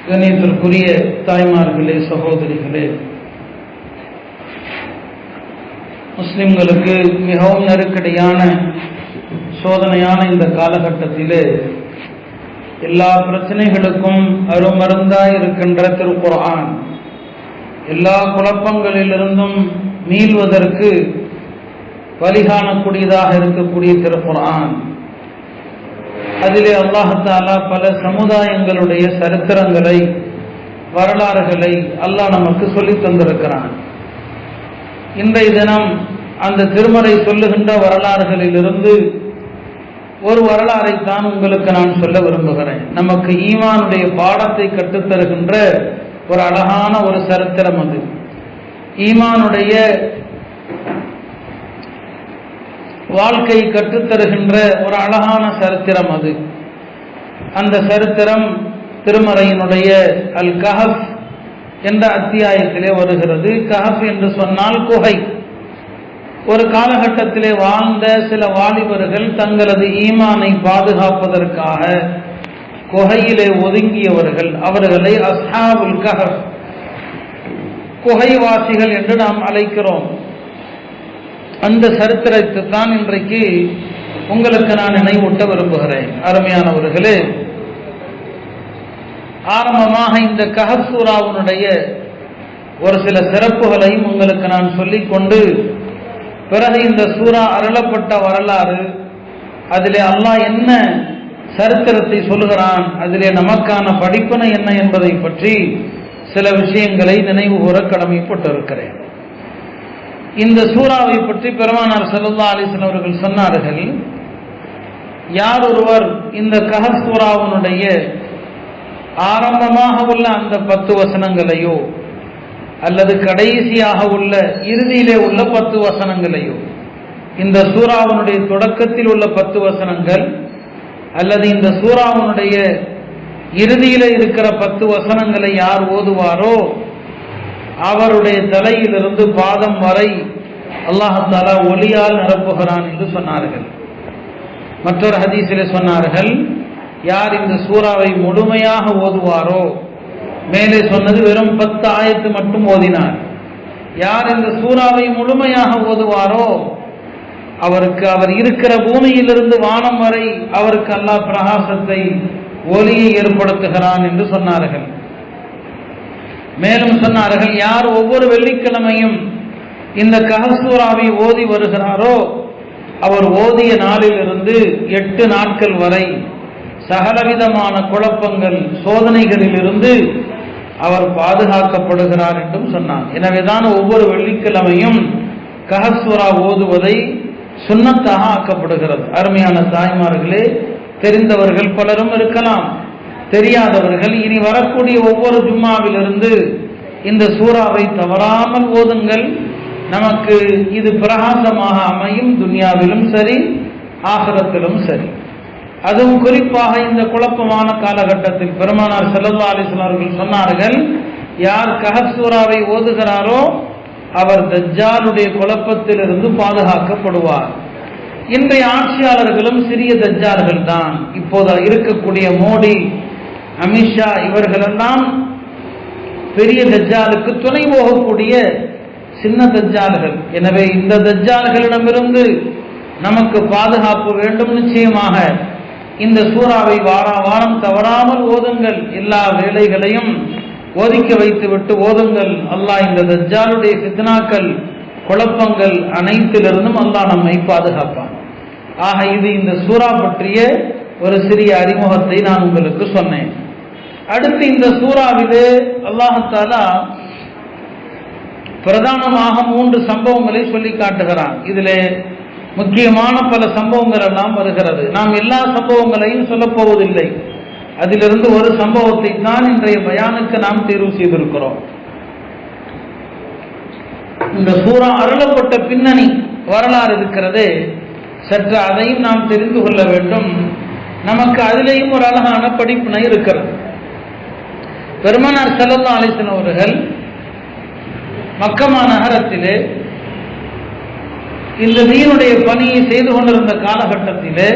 கண்ணியத்திற்குரிய தாய்மார்களே, சகோதரிகளே, முஸ்லிம்களுக்கு மிகவும் நெருக்கடியான சோதனையான இந்த காலகட்டத்திலே எல்லா பிரச்சனைகளுக்கும் அருமருந்தாய் இருக்கின்ற திருக்குர்ஆன், எல்லா குழப்பங்களிலிருந்தும் மீள்வதற்கு வழிகாணக்கூடியதாக இருக்கக்கூடிய திருக்குர்ஆன். அதிலே அல்லாஹ் தஆலா பல சமுதாயங்களுடைய சரித்திரங்களை, வரலாறுகளை அல்லாஹ் நமக்கு சொல்லித் தந்திருக்கிறான். இன்றைய தினம் அந்த திருமறை சொல்லுகின்ற வரலாறுகளிலிருந்து ஒரு வரலாறைத்தான் உங்களுக்கு நான் சொல்ல விரும்புகிறேன். நமக்கு ஈமானுடைய பாடத்தை கற்றுத்தருகின்ற ஒரு அழகான ஒரு சரித்திரம். அது ஈமானுடைய வாழ்க்கை கற்றுத்தருகின்ற ஒரு அழகான சரித்திரம். அது அந்த சரித்திரம் திருமறையினுடைய அல் கஹஃப் என்ற அத்தியாயத்திலே வருகிறது. கஹஃப் என்று சொன்னால் குகை. ஒரு காலகட்டத்திலே வாழ்ந்த சில வாலிபர்கள் தங்களது ஈமானை பாதுகாப்பதற்காக குகையிலே ஒதுங்கியவர்கள், அவர்களை அஸ்ஹாபுல் கஹஃப், குகைவாசிகள் என்று நாம் அழைக்கிறோம். அந்த சரித்திரத்தை தான் இன்றைக்கு உங்களுக்கு நான் நினைவூட்ட விரும்புகிறேன். அருமையானவர்களே, ஆரம்பமாக இந்த கஹஃப் சூராவினுடைய ஒரு சில சிறப்புகளையும் உங்களுக்கு நான் சொல்லிக்கொண்டு, பிறகு இந்த சூரா அருளப்பட்ட வரலாறு, அதிலே அல்லாஹ் என்ன சரித்திரத்தை சொல்லுகிறான், அதிலே நமக்கான படிப்பினை என்ன என்பதை பற்றி சில விஷயங்களை நினைவு கூற கடமைப்பட்டிருக்கிறேன். இந்த சூறாவை பற்றி பெருமானார் ஸல்லல்லாஹு அலைஹி வஸல்லம் அவர்கள் சொன்னார்கள், யார் ஒருவர் இந்த கஹஃப் சூறாவினுடைய ஆரம்பமாக உள்ள அந்த 10 வசனங்களையோ அல்லது கடைசியாக உள்ள இறுதியிலே உள்ள 10 வசனங்களையோ, இந்த சூறாவினுடைய தொடக்கத்தில் உள்ள 10 வசனங்கள் அல்லது இந்த சூறாவினுடைய இறுதியிலே இருக்கிற 10 வசனங்களை யார் ஓதுவாரோ அவருடைய தலையிலிருந்து பாதம் வரை அல்லாஹ் தஆலா ஒளியால் நிரப்புகிறான் என்று சொன்னார்கள். மற்றொரு ஹதீஸிலே சொன்னார்கள், யார் இந்த சூறாவை முழுமையாக ஓதுவாரோ, மேலே சொன்னது வெறும் 10 ஆயத்து மட்டும் ஓதினார், யார் இந்த சூறாவை முழுமையாக ஓதுவாரோ அவருக்கு அவர் இருக்கிற பூமியிலிருந்து வானம் வரை அவருக்கு அல்லாஹ் பிரகாசத்தை, ஒளியை ஏற்படுத்துகிறான் என்று சொன்னார்கள். மேலும் சொன்னார்கள், யார் ஒவ்வொரு வெள்ளிக்கிழமையும் இந்த கஹஃப் சூராவை ஓதி வருகிறாரோ அவர் ஓதிய நாளிலிருந்து 8 நாட்கள் வரை சகலவிதமான குழப்பங்கள், சோதனைகளிலிருந்து அவர் பாதுகாக்கப்படுகிறார் என்றும் சொன்னார். எனவேதான் ஒவ்வொரு வெள்ளிக்கிழமையும் கஹஃப் சூரா ஓதுவதை சுன்னத்தாக ஆக்கப்படுகிறது. அருமையான தாய்மார்களே, தெரிந்தவர்கள் பலரும் இருக்கலாம், தெரியாதவர்கள் இனி வரக்கூடிய ஒவ்வொரு ஜும்மாவிலிருந்து இந்த சூறாவை தவறாமல் ஓதுங்கள். நமக்கு இது பிரகாசமாக அமையும், துன்யாவிலும் சரி ஆகிரத்திலும் சரி. அதுவும் குறிப்பாக இந்த குழப்பமான காலகட்டத்தில் பெருமானார் ஸல்லல்லாஹு அலைஹி வஸல்லம் அவர்கள் சொன்னார்கள், யார் கஹஃப் சூறாவை ஓதுகிறாரோ அவர் தஜ்ஜாலுடைய குழப்பத்திலிருந்து பாதுகாக்கப்படுவார். இன்றைய ஆட்சியாளர்களும் சிறிய தஜ்ஜால்கள் தான். இப்போது இருக்கக்கூடிய மோடி, அமித்ஷா இவர்களெல்லாம் பெரிய தஜ்ஜாலுக்கு துணை போகக்கூடிய சின்ன தஜ்ஜால்கள். எனவே இந்த தஜ்ஜால்களிடமிருந்து நமக்கு பாதுகாப்பு வேண்டும். நிச்சயமாக இந்த சூறாவை வாரம் தவறாமல் ஓதுங்கள். எல்லா வேலைகளையும் ஒதுக்கி வைத்துவிட்டு ஓதுங்கள். அல்லாஹ் இந்த தஜ்ஜாலுடைய ஃபித்னாக்கள், குழப்பங்கள் அனைத்திலிருந்தும் அல்லாஹ் நம்மை பாதுகாப்பான். ஆக இது இந்த சூறா பற்றிய ஒரு சிறிய அறிமுகத்தை நான் உங்களுக்கு சொன்னேன். அடுத்து இந்த சூறாவிலே அல்லாஹ் தஆலா பிரதானமாக 3 சம்பவங்களை சொல்லி காட்டுகிறான். இதிலே முக்கியமான பல சம்பவங்கள் எல்லாம் வருகிறது. நாம் எல்லா சம்பவங்களையும் சொல்ல போவதில்லை. அதிலிருந்து ஒரு சம்பவத்தை தான் இன்றைய பயானுக்கு நாம் தேர்வு செய்திருக்கிறோம். இந்த சூறா அருளப்பட்ட பின்னணி வரலாறு இருக்கிறதே, சற்று அதையும் நாம் தெரிந்து கொள்ள வேண்டும். நமக்கு அதிலேயும் ஒரு அழகான படிப்பினை இருக்கிறது. பெருமானார் ஸல்லல்லாஹு அலைஹி வஸல்லம் அவர்கள் மக்கமா நகரத்திலே இந்த தீனுடைய பணியை செய்து கொண்டிருந்த காலகட்டத்திலே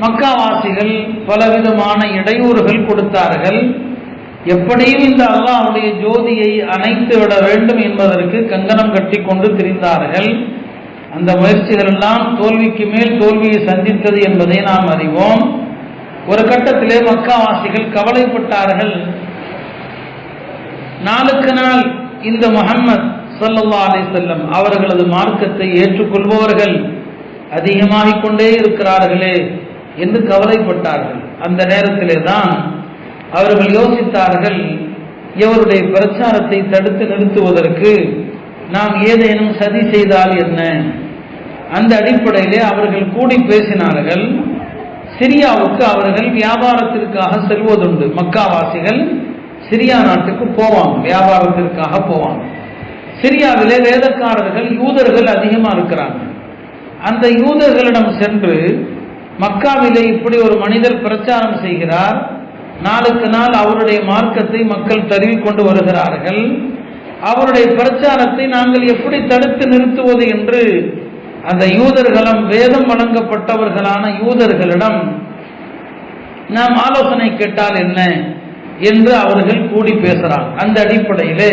மக்காவாசிகள் பலவிதமான இடையூறுகள் கொடுத்தார்கள். எப்படியும் இந்த அல்லாஹ்வுடைய ஜோதியை அணைத்து விட வேண்டும் என்பதற்கு கங்கணம் கட்டி கொண்டு திரிந்தார்கள். அந்த முயற்சிகள் எல்லாம் தோல்விக்கு மேல் தோல்வியை சந்தித்தது என்பதை நாம் அறிவோம். ஒரு கட்டத்திலே மக்காவாசிகள் கவலைப்பட்டார்கள். நாளுக்கு நாள் இந்த முஹம்மது ஸல்லல்லாஹு அலைஹி வஸல்லம் அவர்களது மார்க்கத்தை ஏற்றுக்கொள்பவர்கள் அதிகமாகிக் கொண்டே இருக்கிறார்களே என்று கவலைப்பட்டார்கள். அந்த நேரத்திலே தான் அவர்கள் யோசித்தார்கள், இவருடைய பிரச்சாரத்தை தடுத்து நிறுத்துவதற்கு நாம் ஏதேனும் சதி செய்தால் என்ன? அந்த அடிப்படையிலே அவர்கள் கூடி பேசினார்கள். சிரியாவுக்கு அவர்கள் வியாபாரத்திற்காக செல்வதுண்டு. மக்காவாசிகள் சிரியா நாட்டுக்கு போவாங்க, வியாபாரத்திற்காக போவாங்க. சிரியாவிலே வேதக்காரர்கள் யூதர்கள் அதிகமாக இருக்கிறாங்க. அந்த யூதர்களிடம் சென்று மக்காவிலே இப்படி ஒரு மனிதர் பிரச்சாரம் செய்கிறார், நாளுக்கு நாள் அவருடைய மார்க்கத்தை மக்கள் தழுவிக்கொண்டு வருகிறார்கள், அவருடைய பிரச்சாரத்தை நாங்கள் எப்படி தடுத்து நிறுத்துவது என்று அந்த யூதர்களும் வேதம் வழங்கப்பட்டவர்களான யூதர்களிடம் நாம் ஆலோசனை கேட்டால் என்ன என்று அவர்கள் கூடி பேசுகிறார். அந்த அடிப்படையில்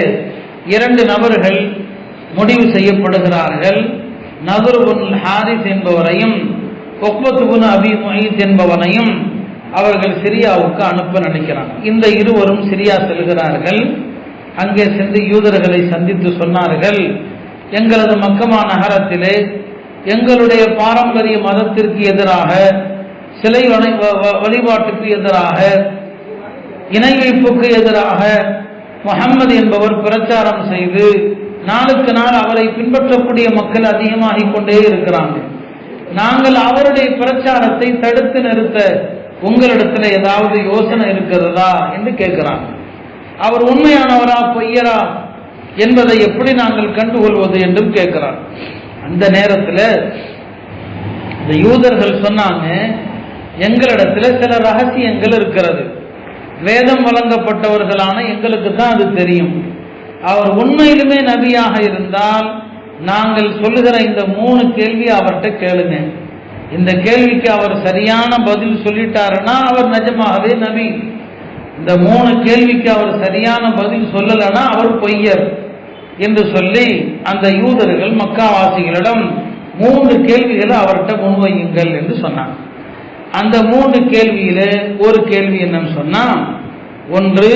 2 நபர்கள் முடிவு செய்யப்படுகிறார்கள். நதுர் இப்னு ஹாரிஸ் என்பவரையும் உக்பத் இப்னு அபி முய்த் என்பவனையும் அவர்கள் சிரியாவுக்கு அனுப்ப நினைக்கிறார். இந்த இருவரும் சிரியா செல்கிறார்கள். அங்கே சென்று யூதர்களை சந்தித்து சொன்னார்கள், எங்களது மக்கமா நகரத்திலே எங்களுடைய பாரம்பரிய மதத்திற்கு எதிராக, சிலை வழிபாட்டுக்கு எதிராக, இணை வைப்புக்கு எதிராக முஹம்மது என்பவர் பிரச்சாரம் செய்து நாளுக்கு நாள் அவரை பின்பற்றக்கூடிய மக்கள் அதிகமாகிக் கொண்டே இருக்கிறாங்க. நாங்கள் அவருடைய பிரச்சாரத்தை தடுத்து நிறுத்த உங்களிடத்தில் ஏதாவது யோசனை இருக்கிறதா என்று கேட்கிறாங்க. அவர் உண்மையானவரா பொய்யரா என்பதை எப்படி நாங்கள் கண்டுகொள்வது என்றும் கேட்கிறார். அந்த நேரத்தில் இந்த யூதர்கள் சொன்னாங்க, எங்களிடத்தில் சில ரகசியங்கள் இருக்கிறது, வேதம் வழங்கப்பட்டவர்களான எங்களுக்கு தான் அது தெரியும். அவர் உண்மையிலுமே நபியாக இருந்தால் நாங்கள் சொல்லுகிற இந்த 3 கேள்வி அவர்கிட்ட கேளுங்க. இந்த கேள்விக்கு அவர் சரியான பதில் சொல்லிட்டாருன்னா அவர் நிஜமாகவே நபி. இந்த 3 கேள்விக்கு அவர் சரியான பதில் சொல்லலைன்னா அவர் பொய்யர் என்று சொல்லி அந்த யூதர்கள் மக்காவாசிகளிடம் 3 கேள்விகளை அவர்கிட்ட முன்வையுங்கள் என்று சொன்னாங்க. அந்த 3 கேள்வியில ஒரு கேள்வி என்னன்னு சொன்னா, ஒன்று,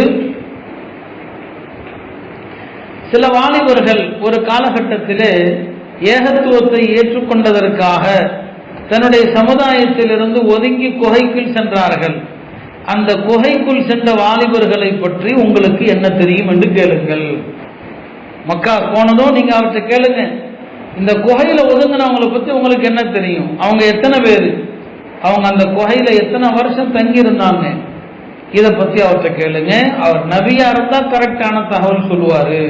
சில வாலிபர்கள் ஒரு காலகட்டத்திலே ஏகத்துவத்தை ஏற்றுக்கொண்டதற்காக தன்னுடைய சமுதாயத்திலிருந்து ஒதுங்கி குகைக்குள் சென்றார்கள். அந்த குகைக்குள் சென்ற வாலிபர்களை பற்றி உங்களுக்கு என்ன தெரியும் என்று கேளுங்கள். மக்கா போனதும் நீங்க அவர்கிட்ட கேளுங்க, இந்த குகையில ஒதுங்கினவங்களை பத்தி உங்களுக்கு என்ன தெரியும், அவங்க எத்தனை பேர், அவங்க அந்த குகையில எத்தனை வருஷம் தங்கி இருந்தாங்க, இதை பத்தி அவர்கிட்ட கேளுங்க. அவர் நபியா இருந்தா கரெக்டான தகவல் சொல்லுவாரு.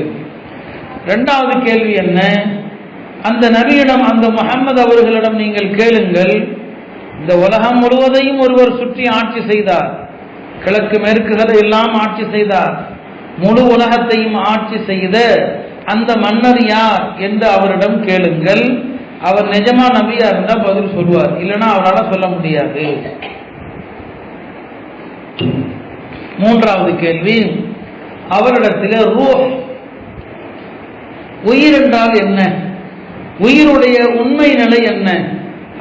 2வது கேள்வி என்ன, அந்த நபியிடம், அந்த முஹம்மது அவர்களிடம் நீங்கள் கேளுங்கள், இந்த உலகம் முழுவதையும் ஒருவர் சுற்றி ஆட்சி செய்தார், கிழக்கு மேற்குகளை எல்லாம் ஆட்சி செய்தார், முழு உலகத்தையும் ஆட்சி செய்த அந்த மன்னர் யார் என்று அவரிடம் கேளுங்கள். அவர் நிஜமா நபியா இருந்தா பதில் சொல்லுவார், இல்லைன்னா அவரால் சொல்ல முடியாது. 3வது கேள்வி, அவரிடத்தில் ரூஹ், உயிர் என்றால் என்ன, உயிருடைய உண்மை நிலை என்ன,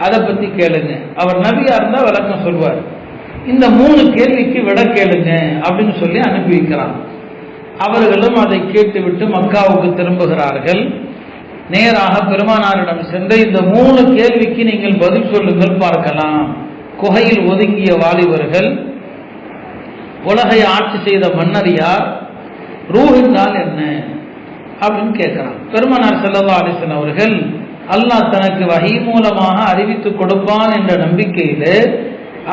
அதை பத்தி கேளுங்க. அவர் நபியா இருந்தா விளக்கம் சொல்வார். இந்த 3 கேள்விக்கு விட கேளுங்க அப்படின்னு சொல்லி அனுப்பி வைக்கிறாங்க. அவர்களும் அதை கேட்டுவிட்டு மக்காவுக்கு திரும்புகிறார்கள். நேராக பெருமானாரிடம் சென்று இந்த 3 கேள்விக்கு நீங்கள் பதில் சொல்லுங்கள் பார்க்கலாம். குகையில் ஒதுங்கிய வாலிபர்கள், உலகை ஆட்சி செய்த மன்னர் யார், ரூஹ் என்றால் என்ன அப்படின்னு கேட்கிறான். பெருமானார் ஸல்லல்லாஹு அலைஹி வஸல்லம் அவர்கள் அல்லாஹ் தனக்கு வஹி மூலமாக அறிவித்து கொடுப்பான் என்ற நம்பிக்கையிலே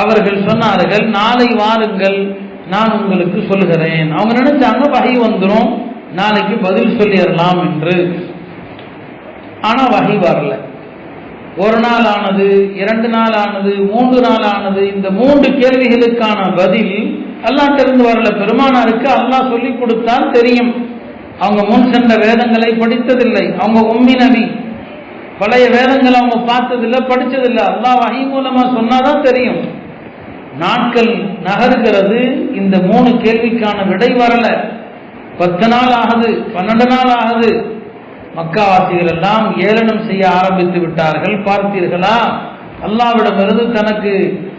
அவர்கள் சொன்னார்கள், நாளை வாருங்கள் நான் உங்களுக்கு சொல்லுகிறேன். அவங்க நினைச்சாங்க வஹி வந்துடும், நாளைக்கு பதில் சொல்லிடலாம் என்று. ஆனா வஹி வரல. 1 நாள் ஆனது, 2 நாள் ஆனது, 3 நாள் ஆனது. இந்த 3 கேள்விகளுக்கான பதில் அல்லாஹ்ட்ட இருந்து வரல. பெருமானாருக்கு அல்லாஹ் சொல்லி கொடுத்தால் தெரியும். அவங்க முன் சென்ற வேதங்களை படித்ததில்லை, அவங்க உம்மி நபி, பழைய வேதங்களை அவங்க பார்த்ததில்லை, படித்ததில்லை. அல்லாஹ் வஹி மூலமா சொன்னாதான் தெரியும். நாட்கள் நகர்கிறது, இந்த 3 கேள்விக்கான விடை வரல. 10 நாள் ஆகுது, 12 நாள் ஆகுது. மக்காவாசிகள் எல்லாம் ஏளனம் செய்ய ஆரம்பித்து விட்டார்கள். பார்த்தீர்களா, அல்லாஹ்விடமிருந்து தனக்கு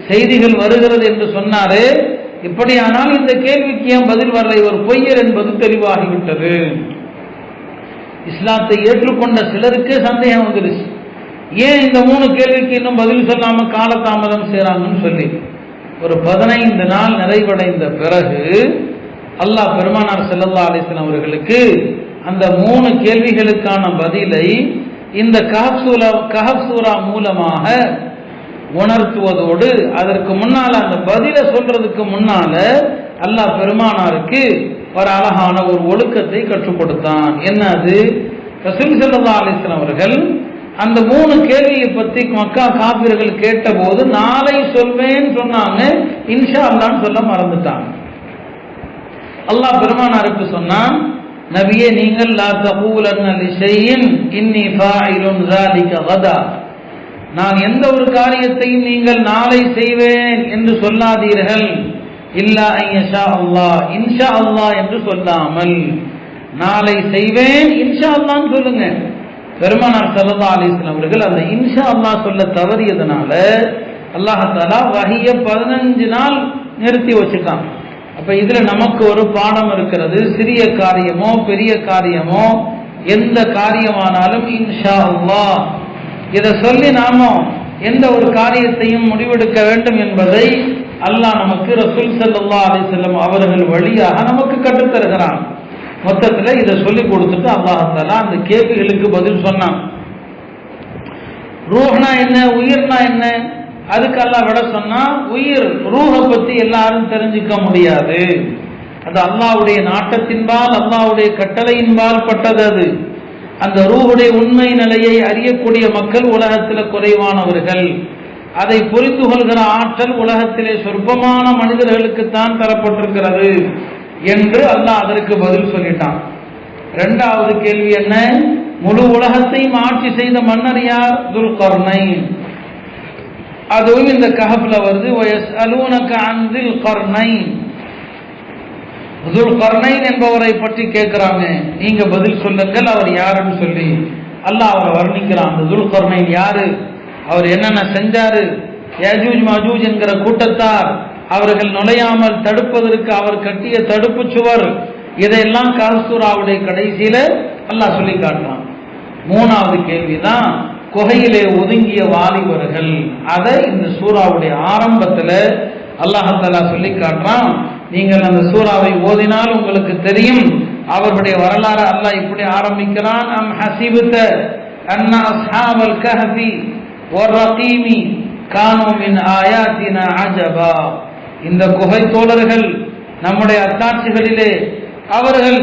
செய்திகள் வருகிறது என்று சொன்னாரே, இப்படியானால் இந்த கேள்விக்கு ஏன் பதில் வரலை, ஒரு பொய்யர் என்பது தெளிவாகிவிட்டது. இஸ்லாத்தை ஏற்றுக்கொண்ட சிலருக்கே சந்தேகம் வந்துருச்சு, ஏன் இந்த 3 கேள்விக்கு இன்னும் பதில் சொல்லாம காலதாமதம் செய்றாங்கன்னு சொல்லி. ஒரு 15 நாள் நிறைவடைந்த பிறகு அல்லாஹ் பெருமானார் ஸல்லல்லாஹு அலைஹி வஸல்லம் அவர்களுக்கு அந்த 3 கேள்விகளுக்கான பதிலை இந்த கஹஃப் சூரா மூலமாக உணர்த்துவதோடு, அதற்கு முன்னால அந்த பதிலை சொல்றதுக்கு முன்னால அல்லாஹ் பெருமானாருக்கு ஒரு அழகான ஒரு ஒழுக்கத்தை கற்றுக் கொடுத்தான். என்ன அது? ரசூல் ஸல்லல்லாஹு அலைஹி வஸல்லம் அவர்கள் அந்த 3 கேள்வியை பத்தி மக்கா காபிர்கள் கேட்டபோது நாளை சொல்வேன்னு சொன்னாங்க, இன்ஷா அல்லாஹ்னு சொல்ல மறந்துட்டாங்க. அல்லாஹ் பெருமானாருக்கு சொன்னான், நபியே நீங்கள் லா தகூலன்ன லிஷைஇன் இன்னி ஃபாயிலுன் ஸாலிக கதா, நான் எந்த ஒரு காரியத்தையும் நீங்கள் நாளை செய்வேன் என்று சொல்லாதீர்கள், இல்லா ஐயஷா அல்லாஹ், இன்ஷா அல்லாஹ் என்று சொல்லாமல் நாளை செய்வேன் இன்ஷா அல்லாஹ்னு சொல்லுங்க. பெருமானார் ஸல்லல்லாஹு அலைஹி வஸல்லம் அவர்கள் அந்த இன்ஷா அல்லாஹ் சொல்ல தவறியதனால அல்லாஹ் தஆலா வஹிய 15 நாள் நிறுத்தி வச்சுட்டான். அப்ப இதுல நமக்கு ஒரு பாடம் இருக்கிறது. சிறிய காரியமோ பெரிய காரியமோ எந்த காரியமானாலும் இன்ஷா அல்லாஹ் இதை சொல்லி நாம எந்த ஒரு காரியத்தையும் முடிவெடுக்க வேண்டும் என்பதை அல்லாஹ் நமக்கு ரசூல் ஸல்லல்லாஹு அலைஹி வஸல்லம் அவர்கள் வழியாக நமக்கு கற்றுத்தருகிறான். மொத்தத்தில் இதை சொல்லி கொடுத்துட்டு அல்லாஹ் தஆலா அந்த கேள்விகளுக்கு பதில் சொன்னான். ரூஹ்னா என்ன, உயிர்னா என்ன, அதுக்கு அல்லாஹ் விட சொன்னா, உயிர் ரூஹை பத்தி எல்லாரும் தெரிஞ்சுக்க முடியாது, அது அல்லாஹ்வுடைய நாட்டத்தின்பால் அல்லாஹ்வுடைய கட்டளையின்பால் பட்டது. அது அந்த ரூஹுடைய உண்மை நிலையை அறியக்கூடிய மக்கள் உலகத்தில் குறைவானவர்கள். அதை புரிந்து கொள்கிற ஆற்றல் உலகத்திலே சொற்பமான மனிதர்களுக்குத்தான் தரப்பட்டிருக்கிறது என்று அல்லாஹ் அதற்கு பதில் சொல்லிட்டான். 2வது கேள்வி என்ன? முழு உலகத்தையும் ஆட்சி செய்த மன்னர் யார்? துல்கர்னைன். அதுவும் இந்த கஹஃப்ல வருது. வயஸ்அலூனக அன் துல்கர்னைன், துல்கர்னைன் என்பவரை பற்றி கேட்கிறாங்க, நீங்க பதில் சொல்லுங்கள் அவர் யாருன்னு சொல்லி அல்லாஹ் அவரை வர்ணிக்கிறான். அந்த துல்கர்னைன் யாரு, அவர் என்னென்ன செஞ்சாரு, யஜூஜ் மஜூஜ் என்கிற கூட்டத்தார் அவர்கள் நுழையாமல் தடுப்பதற்கு அவர் கட்டிய தடுப்பு சுவர், இதையெல்லாம் கஹஃப் சூராவுடைய கடைசியில அல்லாஹ் சொல்லி காட்டுறான். 3வது கேள்விதான் குகையிலே ஒதுங்கிய வாலிபர்கள். அதை இந்த சூராவுடைய ஆரம்பத்துல அல்லாஹ் தஆலா சொல்லி காட்டுறான். நீங்கள் அந்த சூராவை ஓதினால் உங்களுக்கு தெரியும் அவர்களுடைய வரலாறு. அல்லாஹ் இப்படி ஆரம்பிக்கிறான், அம் ஹஸிபத அன்ன அஸ்ஹாபல் கஹ்ஃபி வர்ரகீமி கானூ மின் ஆயாத்தினா அஜபா, இந்த குகை தோழர்கள் நம்முடைய அத்தாட்சிகளிலே அவர்கள்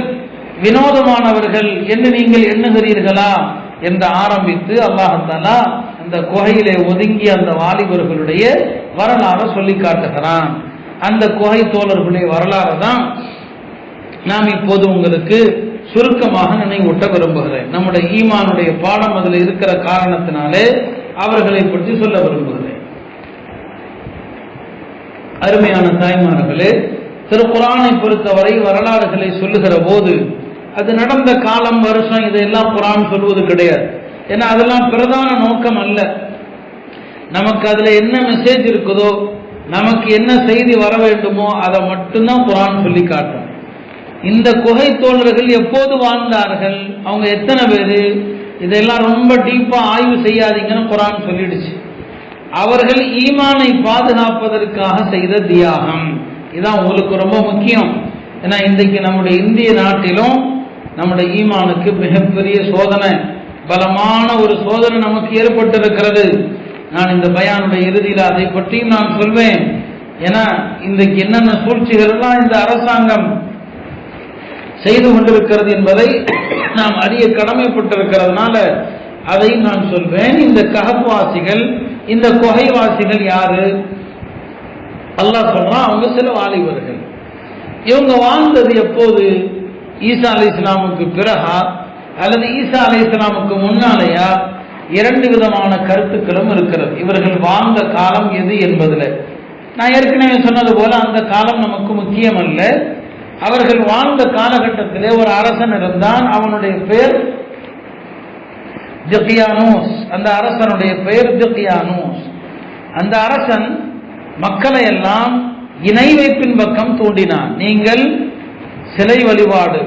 வினோதமானவர்கள் என்று நீங்கள் எண்ணுகிறீர்களா என்று ஆரம்பித்து அல்லாஹ் தஆலா அந்த குகையிலே ஒதுங்கிய அந்த வாலிபர்களுடைய வரலாறு சொல்லி காட்டுகிறான். அந்த குகை தோழர்களுடைய வரலாறு தான் நாம் இப்போது உங்களுக்கு சுருக்கமாக நினைவூட்ட விரும்புகிறேன். நம்முடைய ஈமானுடைய பாடம் அதில் இருக்கிற காரணத்தினாலே அவர்களை பற்றி சொல்ல விரும்புகிறேன். அருமையான தாய்மார்களே, திருக்குர்ஆனை பொறுத்தவரை வரலாறுகளை சொல்லுகிற போது அது நடந்த காலம், வருஷம், இதையெல்லாம் குர்ஆன் சொல்வது கிடையாது. ஏன்னா அதெல்லாம் பிரதான நோக்கம் அல்ல. நமக்கு அதுல என்ன மெசேஜ் இருக்குதோ, நமக்கு என்ன செய்தி வர வேண்டுமோ அதை மட்டும்தான் குர்ஆன் சொல்லி காட்டும். இந்த குகை தோழர்கள் எப்போது வாழ்ந்தார்கள், அவங்க எத்தனை பேரு, இதெல்லாம் ரொம்ப டீப்பா ஆய்வு செய்யாதீங்கன்னு குர்ஆன் சொல்லிடுச்சு. அவர்கள் ஈமானை பாதுகாப்பதற்காக செய்த தியாகம், இதான் உங்களுக்கு ரொம்ப முக்கியம். ஏன்னா இன்றைக்கு நம்முடைய இந்திய நாட்டிலும் நம்முடைய ஈமானுக்கு மிகப்பெரிய சோதனை, பலமான ஒரு சோதனை நமக்கு ஏற்பட்டிருக்கிறது. நான் இந்த பயானுடைய இறுதியில் அதை பற்றியும் நான் சொல்வேன். ஏன்னா இன்றைக்கு என்னென்ன சூழ்ச்சிகள் எல்லாம் இந்த அரசாங்கம் செய்து கொண்டிருக்கிறது என்பதை நாம் அறிய கடமைப்பட்டிருக்கிறதுனால அதை நான் சொல்வேன். இந்த கஹஃப் வாசிகள், இந்த குகைவாசிகள் யாரு? அல்லாஹ் சொல்றான், அவங்க சில வாலிபர்கள். இவங்க வாழ்ந்தது எப்போது? ஈசா அலைஹிஸ்ஸலாமுக்கு பிறகா அல்லது ஈசா அலைஹிஸ்ஸலாமுக்கு முன்னாலேயா? 2 விதமான கருத்துக்களும் இருக்கிறது இவர்கள் வாழ்ந்த காலம் எது என்பதில். நான் ஏற்கனவே சொன்னது போல அந்த காலம் நமக்கு முக்கியம் அல்ல. அவர்கள் வாழ்ந்த காலகட்டத்திலே ஒரு அரசன் இருந்தான். அவனுடைய பெயர் திக்யானூஸ். அந்த அரசனுடைய பெயர் திக்யானூஸ். அந்த அரசன் மக்களை எல்லாம் இணை வைப்பின் பக்கம் தூண்டினான். நீங்கள் சிலை வழிபாடு,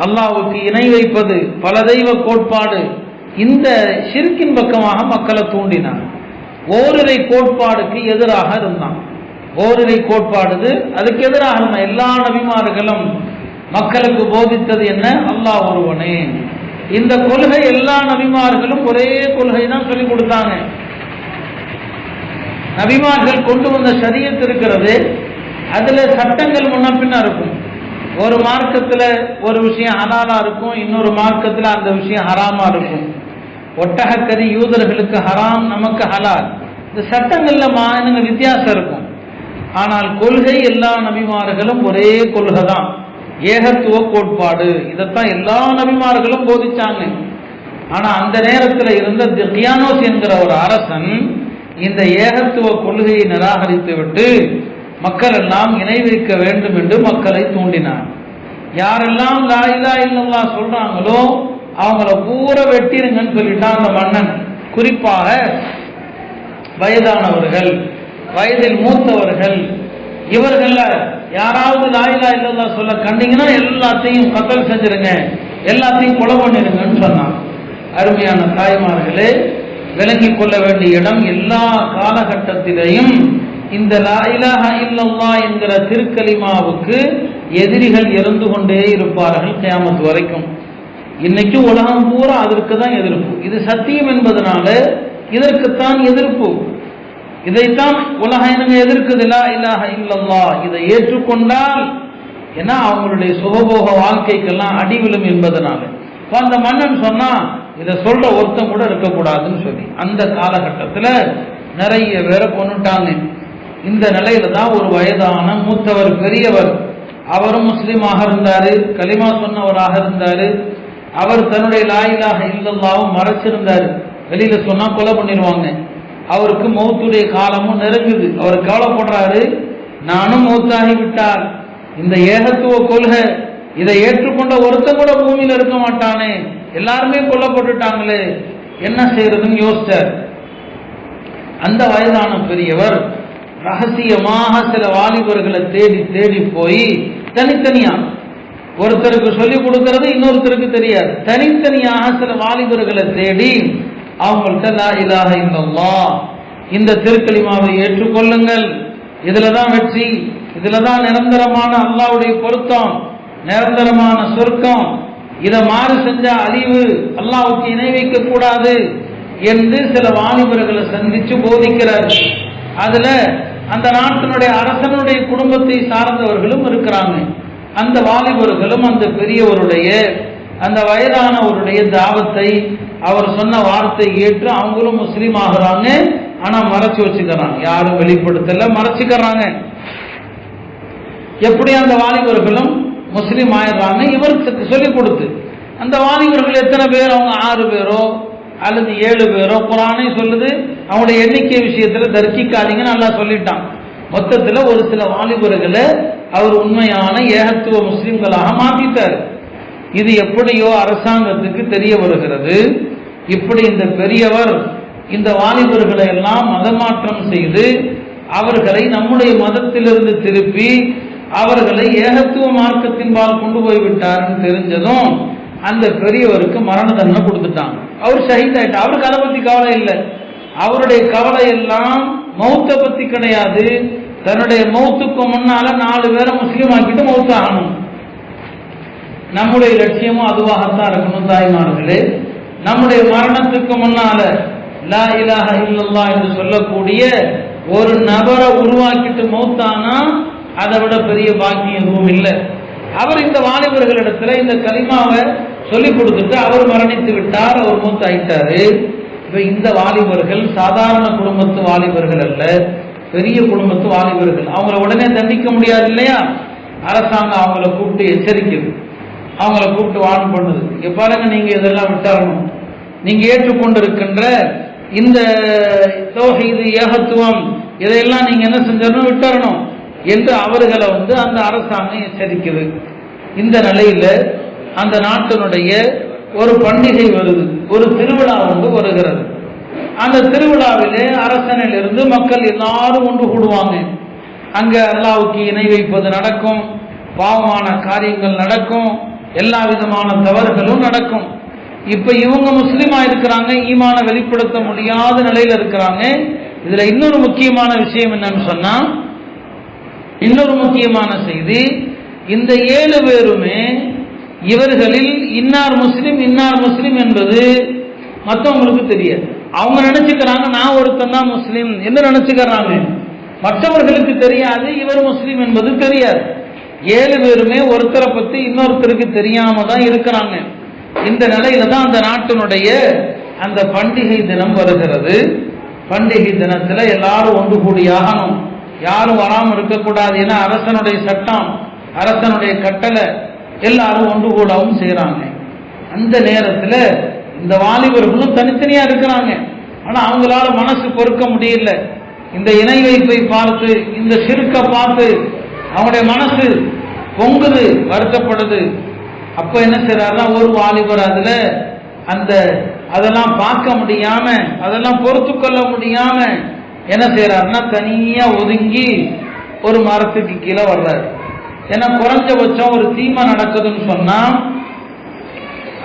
அல்லாஹ்வுக்கு இணை வைப்பது, பல தெய்வ கோட்பாடு, இந்த ஷிர்கின் பக்கமாக மக்களை தூண்டினான். ஓரிரை கோட்பாடுக்கு எதிராக இருந்தான். ஓரிரை கோட்பாடு அதுக்கு எதிராக இருந்தான். எல்லா நபிமார்களும் மக்களுக்கு போதித்தது என்ன? அல்லாஹ் ஒருவனே. இந்த கொள்கை எல்லா நபிமார்களும் ஒரே கொள்கை தான் சொல்லிக் கொடுத்தாங்க. நபிமார்கள் கொண்டு வந்த ஷரியத் இருக்கிறது, அதுல சட்டங்கள் முன்ன பின்ன இருக்கும். ஒரு மார்க்கத்துல ஒரு விஷயம் ஹலாலா இருக்கும், இன்னொரு மார்க்கத்துல அந்த விஷயம் ஹராமா இருக்கும். ஒட்டகக்கறி யூதர்களுக்கு ஹராம், நமக்கு ஹலால். இந்த சட்டங்கள்ல வித்தியாசம் இருக்கும். ஆனால் கொள்கை எல்லா நபிமார்களும் ஒரே கொள்கை தான், ஏகத்துவ கோட்பாடு. இதைத்தான் எல்லா நபிமார்களும் போதிச்சாங்க. ஆனா அந்த நேரத்தில் இருந்த திக்யானோஸ் என்கிற ஒரு அரசன் இந்த ஏகத்துவ கொள்கையை நிராகரித்து விட்டு மக்கள் எல்லாம் இணை வைக்க வேண்டும் என்று மக்களை தூண்டினார். யாரெல்லாம் லா இலாஹ இல்லல்லாஹ் சொல்றாங்களோ அவங்கள பூரா வெட்டிருங்கன்னு சொல்லிட்டான் அந்த மன்னன். குறிப்பாக வயதானவர்கள், வயதில் மூத்தவர்கள், இவர்கள் யாராவது லா இலாஹ இல்லல்லாஹ் சொல்ல கண்டீங்கன்னா எல்லாத்தையும் கத்தல் செஞ்சிருங்க, எல்லாத்தையும் கொலை பண்ணிருங்கன்னு சொன்னான். அருமையான தாய்மார்களே, விளங்கிக் கொள்ள வேண்டிய இடம், எல்லா காலகட்டத்திலையும் இந்த லா இலாஹ இல்லல்லாஹ் என்கிற திருக்கலிமாவுக்கு எதிரிகள் இருந்து கொண்டே இருப்பார்கள் கியாமத் வரைக்கும். இன்னைக்கு உலகம் பூரா அதற்கு தான் எதிர்ப்பு. இது சத்தியம் என்பதனால இதற்குத்தான் எதிர்ப்பு. இதைத்தான் உலகம் எதிர்க்குது. லா இலாஹ இல்லல்லாஹ் இதை ஏற்றுக்கொண்டால் ஏன்னா அவங்களுடைய சுகபோக வாழ்க்கைக்கெல்லாம் அடிவிலும் என்பதனால. அந்த மன்னன் சொன்னா இதை சொல்ற ஒருத்தம் கூட இருக்கக்கூடாதுன்னு சொல்லி அந்த காலகட்டத்தில் நிறைய பேரை கொண்டுட்டாங்க. இந்த நிலையில தான் ஒரு வயதான மூத்தவர், பெரியவர், அவரும் முஸ்லீமாக இருந்தாரு, கலிமா சொன்னவராக இருந்தாரு. அவர் தன்னுடைய லா இலாஹ இல்லல்லாஹ்வும் மறைச்சிருந்தாரு. வெளியில சொன்னா கொலை பண்ணிடுவாங்க. அவருக்கு மௌத்துடைய காலமும் நெருங்குது. அவர் கவலைப்படுறாரு, நானும் மௌத்தாகி விட்டார், இந்த ஏகத்துவ கொள்கை இதை ஏற்றுக்கொண்ட ஒருத்தன் கூட பூமியில இருக்க மாட்டானே, எல்லாருமே கொல்லப்பட்டுட்டாங்களே, என்ன செய்யறதுன்னு யோசிச்சார். அந்த வயதான பெரியவர் ரகசியமாக சில வாலிபர்களை தேடி தேடி போய் தனித்தனியா, ஒருத்தருக்கு சொல்லிக் கொடுக்கிறது இன்னொருத்தருக்கு தெரியாது, தனித்தனியாக சில வாலிபர்களை தேடி அவங்கள்ட்ட லா இலாஹ இல்லல்லாஹ் இந்த திருக்கலிமாவை ஏற்றுக்கொள்ளுங்கள், இதுலதான் வெற்றி, இதுலதான் நிரந்தரமான அல்லாஹ்வுடைய பொருத்தம், நிரந்தரமான சொர்க்கம், இதை மாறு செஞ்சா அழிவு, அல்லாஹ்வுக்கு இணை வைக்க கூடாது என்று சில வாலிபர்களை சந்திச்சு போதிக்கிறார். அதுல அந்த நாட்டினுடைய அரசனுடைய குடும்பத்தை சார்ந்தவர்களும் இருக்கிறாங்க. அந்த வாலிபர்களும் அந்த பெரியவருடைய, அந்த வயதானவருடைய தாவத்தை, அவர் சொன்ன வார்த்தை ஏற்று அவங்களும் முஸ்லீம் ஆகுறாங்க. ஆனா மறைச்சு வச்சுக்கிறாங்க, யாரும் வெளிப்படுத்தல, மறைச்சுக்கிறாங்க. எப்படி அந்த வாலிபர்களும் முஸ்லீம் ஆயிடுறாங்க இவருக்கு சொல்லிக் கொடுத்து. அந்த வாலிபர்கள் எத்தனை பேர்? அவங்க 6 பேரோ அல்லது 7 பேரோ. குர்ஆனே சொல்லுது, அவங்களுடைய எண்ணிக்கை விஷயத்துல தர்க்கிக்காதீங்கன்னு நல்லா சொல்லிட்டான். மொத்தத்தில் ஒரு சில வாலிபர்களை அவர் உண்மையான ஏகத்துவ முஸ்லிம்களாக மாற்றிட்டார். இது எப்படியோ அரசாங்கத்துக்கு தெரிய வருகிறது. இப்படி இந்த பெரியவர் இந்த வாலிபர்களை எல்லாம் மதமாற்றம் செய்து அவர்களை நம்முடைய மதத்திலிருந்து திருப்பி அவர்களை ஏகத்துவ மார்க்கத்தின்பால் கொண்டு போய்விட்டார்னு தெரிஞ்சதும் அந்த பெரியவருக்கு மரண தண்டனை கொடுத்துட்டாங்க. அவர் ஷஹீத் ஆயிட்டார். அவருக்கு அதை பத்தி கவலை இல்லை. அவருடைய கவலை எல்லாம் மௌத்தை பத்தி கிடையாது. தன்னுடைய மௌத்துக்கு முன்னால 4 பேரை முஸ்லீம் ஆக்கிட்டு மௌத்து ஆகணும். நம்முடைய லட்சியமும் அதுவாகத்தான் இருக்கணும். தாய்மார்களே, நம்முடைய மரணத்துக்கு முன்னால லா இலாஹ இல்லல்லாஹ் என்று சொல்லக்கூடிய ஒரு நபரை உருவாக்கிட்டு மௌத்தானா அதை விட பெரிய பாக்கியம் எதுவும் இல்லை. அவர் இந்த வாலிபர்களிடத்துல இந்த கலிமாவை சொல்லிக் கொடுத்துட்டு அவர் மரணித்து விட்டார், அவர் மூத்த ஆயிட்டாரு. இப்ப இந்த வாலிபர்கள் சாதாரண குடும்பத்து வாலிபர்கள் அல்ல, பெரிய குடும்பத்து வாலிபர்கள். அவங்கள உடனே தண்டிக்க முடியாது இல்லையா? அரசாங்கம் அவங்கள கூப்பிட்டு எச்சரிக்குது, அவங்கள கூப்பிட்டு வார்ன் பண்ணுது. இங்க பாருங்க, நீங்க இதெல்லாம் விட்டாரணும். நீங்க ஏற்றுக்கொண்டிருக்கின்ற இந்த தௌஹீது ஏகத்துவம் இதையெல்லாம் நீங்க என்ன செஞ்சிடணும், விட்டுறணும் என்று அவர்களை அந்த அரசாங்கம் எச்சரிக்குது. இந்த நிலையில அந்த நாட்டினுடைய ஒரு பண்டிகை வருது, ஒரு திருவிழா வருகிறது. அந்த திருவிழாவிலே அரசனிலிருந்து மக்கள் எல்லாரும் ஒன்று கூடுவாங்க. அங்க அல்லாஹ்வுக்கு இணை வைப்பது நடக்கும், பாவமான காரியங்கள் நடக்கும், எல்லா விதமான தவறுகளும் நடக்கும். இப்ப இவங்க முஸ்லீமா இருக்கிறாங்க, ஈமான வெளிப்படுத்த முடியாத நிலையில இருக்கிறாங்க. இதுல இன்னொரு முக்கியமான விஷயம் என்னன்னு சொன்னா, இன்னொரு முக்கியமான செய்தி, இந்த 7 பேருமே இவர்களில் இன்னார் முஸ்லிம் என்பது மற்றவங்களுக்கு தெரியாது. அவங்க நினைச்சுக்கிறாங்க நான் ஒருத்தன் தான் முஸ்லிம் என்று நினைச்சுக்கிறாங்க, மற்றவர்களுக்கு தெரியாது இவர் முஸ்லிம் என்பது தெரியாது. 7 பேருமே ஒருத்தரை பத்தி இன்னொருத்தருக்கு தெரியாம தான் இருக்கிறாங்க. இந்த நிலையில தான் அந்த நாட்டினுடைய அந்த பண்டிகை தினம் வருகிறது. பண்டிகை தினத்துல எல்லாரும் ஒன்று கூடி ஆகணும், யாரும் வராமல் இருக்கக்கூடாது. ஏன்னா அரசனுடைய சட்டம், அரசனுடைய கட்டளை, எல்லாரும் ஒன்று கூடவும் செய்யறாங்க. அந்த நேரத்துல இந்த வாலிபர்களும் தனித்தனியா இருக்கிறாங்க. ஆனா அவங்களால மனசு பொறுக்க முடியல. இந்த இணை வைப்பை பார்த்து, இந்த ஷிர்க்க பார்த்து அவங்களுடைய மனசு பொங்குது, வருத்தப்படுது. அப்ப என்ன செய்யறாருன்னா, ஒரு வாலிபர் அதுல அதெல்லாம் பார்க்க முடியாம, அதெல்லாம் பொறுத்து கொள்ள முடியாம என்ன செய்யறாருன்னா, தனியா ஒதுங்கி ஒரு மரத்துக்கு கீழே வர்றாரு. ஏன்னா குறைஞ்சபட்சம் ஒரு தீமை நடக்குதுன்னு சொன்னா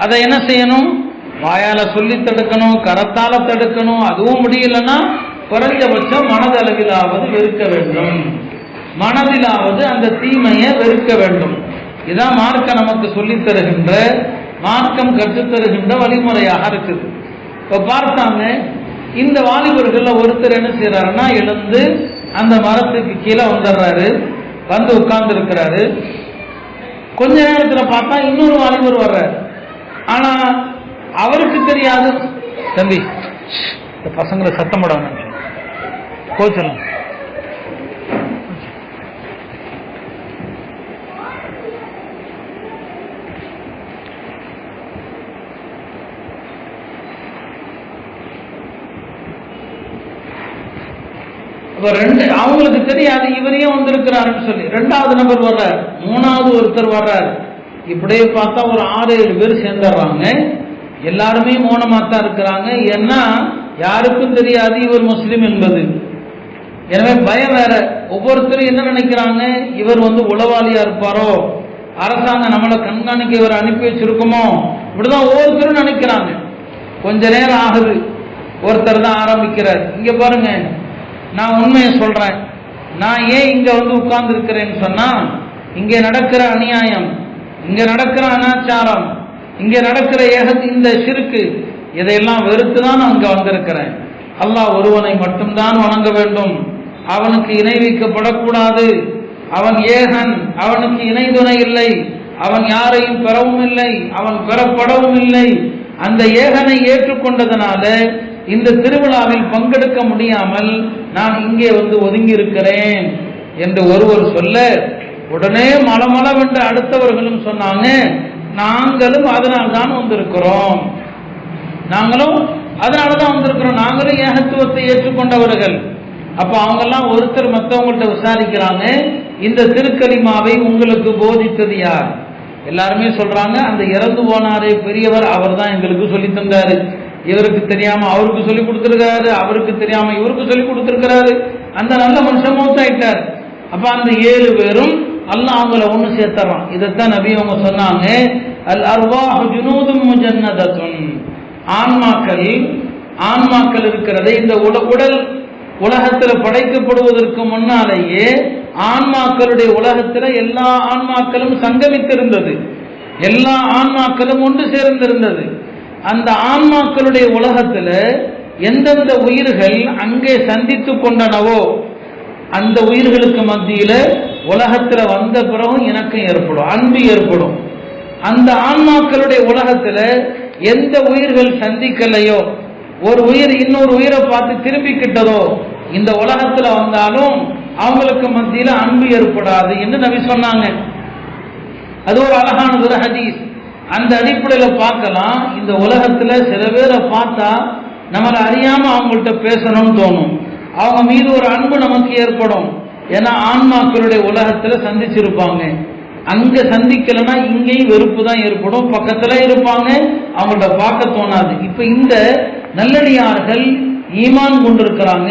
அதை என்ன செய்யணும், வாயால சொல்லி தடுக்கணும், கரத்தால தடுக்கணும். அதுவும் முடியலன்னா குறைஞ்சபட்சம் மனதளவிலாவது வெறுக்க வேண்டும், மனதிலாவது அந்த தீமையை வெறுக்க வேண்டும். இதான் மார்க்கம் நமக்கு சொல்லித் தருகின்ற, மார்க்கம் கற்றுத்தருகின்ற வழிமுறையாக இருக்குது. இப்ப பார்த்தாங்க, இந்த வாலிபர்கள் ஒருத்தர் என்ன செய்யறாருன்னா, எழுந்து அந்த மரத்துக்கு கீழே வந்துடுறாரு, வந்து உட்கார்ந்து இருக்கிறாரு. கொஞ்ச நேரத்துல பார்த்தா இன்னொரு வாலிபர் வர்றாரு. ஆனா அவருக்கு தெரியாது, தம்பி இந்த பசங்களை சத்தம் போடாம கோச்சலாம். அவங்களுக்கு தெரியாது இவரையும் வந்திருக்கிறாருன்னு சொல்லி. 2வது நபர் வர்றார், 3வது ஒருத்தர் வர்றாரு. இப்படியே பார்த்தா ஒரு 6-7 பேர் சேர்ந்துடுறாங்க. எல்லாருமே மௌனமா தான் இருக்கிறாங்க. ஏன்னா யாருக்கும் தெரியாது இவர் முஸ்லிம் என்பது. எனவே பயம் வேற. ஒவ்வொருத்தரும் என்ன நினைக்கிறாங்க, இவர் உளவாளியா இருப்பாரோ, அரசாங்கம் நம்மளை கண்காணிக்க இவர் அனுப்பி வச்சிருக்குமோ, இப்படிதான் ஒவ்வொருத்தரும் நினைக்கிறாங்க. கொஞ்ச நேரம் ஆகுது, ஒருத்தர் தான் ஆரம்பிக்கிறார். இங்க பாருங்க, நான் உண்மையை சொல்றேன், நான் ஏன் இங்க உட்கார்ந்து இருக்கிறேன்னு சொன்னா, இங்க நடக்கிற அநியாயம், இங்க நடக்கிற அனாச்சாரம், இங்க நடக்கிற இந்த ஷிர்க்கு, இதையெல்லாம் வெறுத்துதான் நான் இங்க வந்திருக்கிறேன். அல்லாஹ் ஒருவனை மட்டும்தான் வணங்க வேண்டும், அவனுக்கு இணை வைக்கப்படக்கூடாது, அவன் ஏகன், அவனுக்கு இணை துணை இல்லை, அவன் யாரையும் பெறவும் இல்லை, அவன் பெறப்படவும் இல்லை. அந்த ஏகனை ஏற்றுக்கொண்டதனால இந்த திருவிழாவில் பங்கெடுக்க முடியாமல் நான் இங்கே ஒதுங்கி இருக்கிறேன் என்று ஒருவர் சொல்ல, உடனே மலமளவென்று அடுத்தவர்களும் சொன்னாங்க, நாங்களும் அதனால்தான் வந்திருக்கிறோம், நாங்களும் அதனாலதான் வந்திருக்கிறோம், நாங்களும் ஏகத்துவத்தை ஏற்றுக்கொண்டவர்கள். அப்ப அவங்கெல்லாம் ஒருத்தர் மற்றவங்கள்ட்ட விசாரிக்கிறாங்க, இந்த திருக்கலிமாவை உங்களுக்கு போதித்தது யார்? எல்லாருமே சொல்றாங்க, அந்த இறந்து போனாரே பெரியவர், அவர் தான் எங்களுக்கு சொல்லி தந்தாரு. இவருக்கு தெரியாம அவருக்கு சொல்லி கொடுத்திருக்காரு, அவருக்கு தெரியாம இவருக்கு சொல்லி கொடுத்திருக்கிறாரு. அந்த நல்ல மனுஷன் மௌத்தாயிட்டார். அப்ப அந்த 7 பேரும் அல்லாஹ் அவங்கள ஒண்ணு சேர்த்துறான். இதைத்தான் நபி அவங்க சொன்னாங்க, அல் அர்வாஹு ஜுனூதும் முஜன்னதத்துன். ஆன்மாக்கள் இருக்கிறது, இந்த உடல் உலகத்துல படைக்கப்படுவதற்கு முன்னாலேயே ஆன்மாக்களுடைய உலகத்துல எல்லா ஆன்மாக்களும் சங்கமித்திருந்தது, எல்லா ஆன்மாக்களும் ஒன்று சேர்ந்திருந்தது. அந்த ஆன்மாக்களுடைய உலகத்துல எந்தெந்த உயிர்கள் அங்கே சந்தித்து கொண்டனவோ அந்த உயிர்களுக்கு மத்தியில உலகத்துல வந்த பிறகும் இணக்கம் ஏற்படும், அன்பு ஏற்படும். அந்த ஆன்மாக்களுடைய உலகத்துல எந்த உயிர்கள் சந்திக்கலையோ, ஒரு உயிர் இன்னொரு உயிரை பார்த்து திரும்பிக்கிட்டதோ, இந்த உலகத்துல வந்தாலும் அவங்களுக்கு மத்தியில அன்பு ஏற்படாது என்று நபி சொன்னாங்க. அது ஒரு அழகான ஒரு ஹதீஸ். அந்த அடிப்படையில பார்க்கலாம், இந்த உலகத்துல சில பேரை பார்த்தா நம்மளை அறியாம அவங்கள்ட்ட பேசணும்னு தோணும், அவங்க மீது ஒரு அன்பு நமக்கு ஏற்படும். ஏன்னா ஆன்மாக்களுடைய உலகத்துல சந்திச்சிருப்பாங்க, அங்க சந்திக்கலன்னா இங்கேயும் வெறுப்பு தான் ஏற்படும். பக்கத்துல இருப்பாங்க, அவங்கள்ட்ட பார்க்க தோணாது. இப்ப இந்த நல்லடியார்கள் ஈமான் கொண்டிருக்கிறாங்க,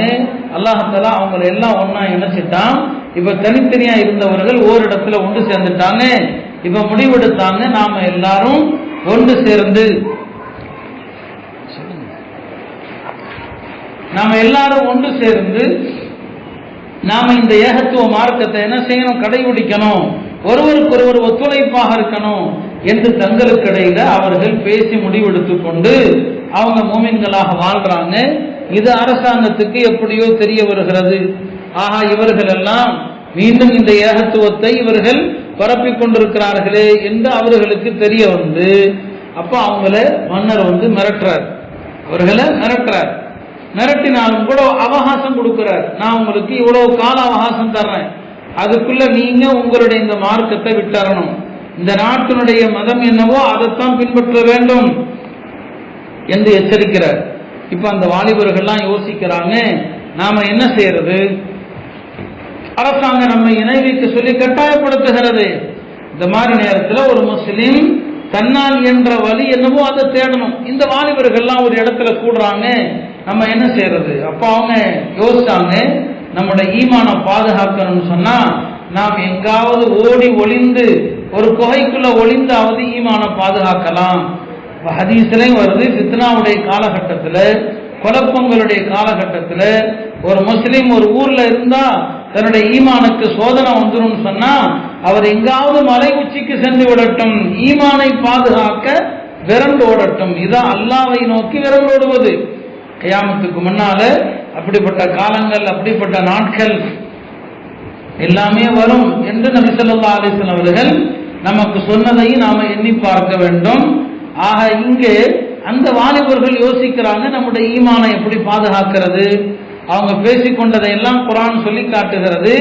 அல்லாஹ் அவங்களை எல்லாம் ஒன்னா இணைச்சிட்டான். இப்ப தனித்தனியா இருந்தவர்கள் ஓரிடத்துல ஒன்று சேர்ந்துட்டாங்க. இப்ப முடிவெடுத்தாங்க, நாம எல்லாரும் ஒன்று சேர்ந்து நாம இந்த ஏகத்துவ மார்க்கத்தை என்ன செய்யணும், கடைபிடிக்கணும், ஒருவருக்கொருவர் ஒத்துழைப்பாக இருக்கணும் என்று தங்களுக்கு இடையில அவர்கள் பேசி முடிவெடுத்து கொண்டு அவங்க மூமின்களாக வாழ்றாங்க. இது அரசாங்கத்துக்கு எப்படியோ தெரிய வருகிறது. ஆஹா, இவர்கள் எல்லாம் மீண்டும் இந்த ஏகத்துவத்தை இவர்கள் பரப்பிக் கொண்டிருக்கிறார்களே என்று அவர்களுக்கு தெரிய வந்து, அப்ப அவங்கள மன்னர் மிரட்டுறார், அவர்களை மிரட்டுறார். மிரட்டினாலும் கூட அவகாசம் கொடுக்கிறார். நான் உங்களுக்கு இவ்வளவு கால அவகாசம் தர்றேன், அதுக்குள்ள நீங்க உங்களுடைய இந்த மார்க்கத்தை விட்டுறணும், இந்த நாட்டினுடைய மதம் என்னவோ அதைத்தான் பின்பற்ற வேண்டும் என்று எச்சரிக்கிறார். இப்ப அந்த வாலிபர்கள்லாம் யோசிக்கிறாங்க, நாம என்ன செய்யறது? அரசாங்கம் நம்ம இணை வைக்க சொல்லி கட்டாயப்படுத்துகிறது. இந்த மாதிரி நேரத்தில் ஒரு முஸ்லிம் தன்னால் என்ற வழி என்னவோ அதை தேடணும். இந்த வாலிபர்கள்லாம் ஒரு இடத்துல கூடுறாங்க, நம்ம என்ன செய்யறது? அப்ப அவங்க யோசிச்சாங்க, நம்முடைய ஈமான பாதுகாக்கணும்னு சொன்னா நாம் எங்காவது ஓடி ஒளிந்து ஒரு குகைக்குள்ள ஒளிந்தாவது ஈமான பாதுகாக்கலாம். ஹதீஸ்லயும் வருது, ஃபித்னாவுடைய காலகட்டத்தில், குழப்பங்களுடைய காலகட்டத்தில் ஒரு முஸ்லீம் ஒரு ஊர்ல இருந்தா தன்னுடைய ஈமானுக்கு சோதனை வந்துடும் சொன்னா அவர் எங்காவது மலை உச்சிக்கு சென்று விடட்டும், ஈமானை பாதுகாக்க விரண்டு ஓடட்டும். இதான் அல்லாஹ்வை நோக்கி விரண்டு ஓடுவது. கியாமத்துக்கு முன்னால அப்படிப்பட்ட காலங்கள், அப்படிப்பட்ட நாட்கள் எல்லாமே வரும் என்று நபி ஸல்லல்லாஹு அலைஹி வஸல்லம் அவர்கள் நமக்கு சொன்னதையும் நாம எண்ணி பார்க்க வேண்டும். ஆக இங்கே அந்த வாலிபர்கள் யோசிக்கிறாங்க, நம்முடைய ஈமானை எப்படி பாதுகாக்கிறது? அவங்க பேசிக்கொண்டதை எல்லாம் குர்ஆன் சொல்லி காட்டுகிறது.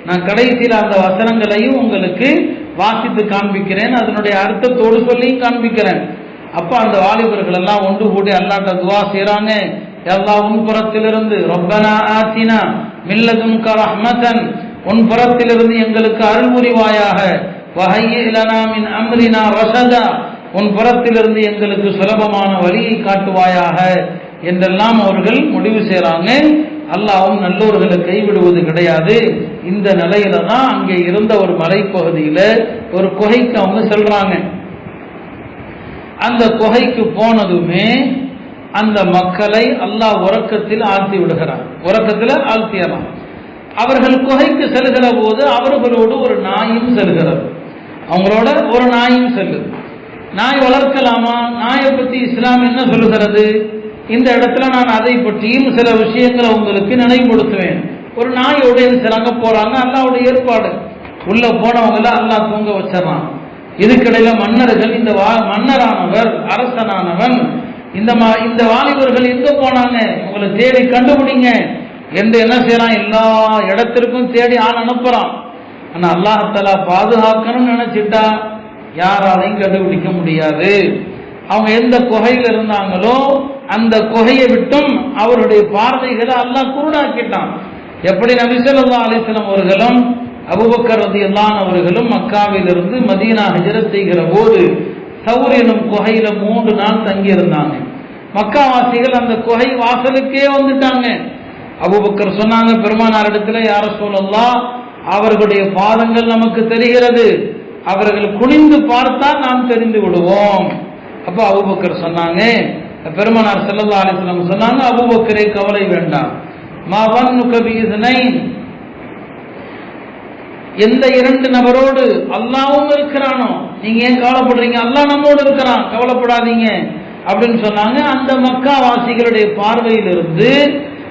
நான் கடைசியில் அந்த வசனங்களையும் உங்களுக்கு வாசித்து காண்பிக்கிறேன், அதனுடைய அர்த்தத்தோடு சொல்லி காண்பிக்கிறேன். அப்ப அந்த வாலிபர்கள் எல்லாம் ஒன்று கூடி அல்லாஹ்ட்ட துஆ செய்றாங்க, அல்லாஹ் உன் புறத்திலிருந்து ரப்பனா ஆத்தினா மின் லதுன்க ரஹ்மதன், உன் புறத்திலிருந்து எங்களுக்கு அருள் புரிவாயாக, வஹய்யி லனா மின் அம்ரினா ரஷதா, உன் புறத்திலிருந்து எங்களுக்கு சுலபமான வழியை காட்டுவாயாக என்றெல்லாம் அவர்கள் முடிவு செய்றாங்க. அல்லாஹ்வும் நல்லோர்களை கைவிடுவது கிடையாது. இந்த நிலையில தான் அங்கே இருந்த ஒரு மலைப்பகுதியில ஒரு குகைக்கு அவங்க செல்றாங்க. அந்த குகைக்கு போனதுமே அந்த மக்களை அல்லாஹ் உறக்கத்தில் ஆழ்த்தி விடுகிறான், உறக்கத்தில் ஆழ்த்தியலாம். அவர்கள் குகைக்கு செல்கிற போது அவர்களோடு ஒரு நாயும் செல்கிறது, அவங்களோட ஒரு நாயும் செல்லுது. நாய் வளர்க்கலாமா? நாயை பற்றி இஸ்லாம் என்ன சொல்லுகிறது? இந்த இடத்துல நான் அதை பற்றியும் சில விஷயங்களை உங்களுக்கு நினைவுபடுத்துவேன். ஒரு நாயோட சிலங்க போறாங்க, அல்லாஹ்வுடைய ஏற்பாடு. உள்ள போனவங்கள அல்லாஹ் தூங்க வச்சிடறான். இதுக்கிடையில மன்னர்கள், இந்த மன்னரானவர், அரசனானவன், இந்த வாலிபர்கள் எங்க போனாங்க, உங்களை தேடி கண்டுபிடிங்க என்று என்ன செய்யறான்? எல்லா இடத்திற்கும் தேடி ஆள் அனுப்புறான். ஆனா அல்லாஹ் தஆலா பாதுகாக்கணும்னு நினைச்சிட்டா யாராலையும் கண்டுபிடிக்க முடியாது. அவங்க எந்த குகையில் இருந்தாங்களோ அந்த குகையை விட்டும் அவருடைய பார்வைகளை அல்லாஹ் குருடாக்கிட்டான். எப்படி நபி ஸல்லல்லாஹு அலைஹி வஸல்லம் அவர்களும் அபூபக்கர் ரலியல்லாஹு அன்ஹு அவர்களும் மக்காவிலிருந்து மதீனா ஹிஜ்ரத் செய்கிற போது சௌர் எனும் குகையில 3 நாள் தங்கி இருந்தாங்க. மக்காவாசிகள் அந்த குகை வாசலுக்கே வந்துட்டாங்க. அபூபக்கர் சொன்னாங்க, பெருமானார் இடத்துல, யா ரசூலல்லாஹ், அவர்களுடைய பாதங்கள் நமக்கு தெரிகிறது, அவர்கள் குனிந்து பார்த்தால் நாம் தெரிந்து விடுவோம். அப்ப அபூபக்கர் சொன்னாங்க, பெருமானார் ஸல்லல்லாஹு அலைஹி வஸல்லம் சொன்னாங்க, அபூபக்கரே கவலை வேண்டாம், மா வன்னுக பிஇஸ்னைன், எந்த 2 நபரோடு அல்லாஹ்வும் இருக்கிறானோ நீங்க ஏன் கவலைப்படுறீங்க, அல்லாஹ் நம்மோடு இருக்கிறான், கவலைப்படாதீங்க அப்படின்னு சொன்னாங்க. அந்த மக்கா வாசிகளுடைய பார்வையிலிருந்து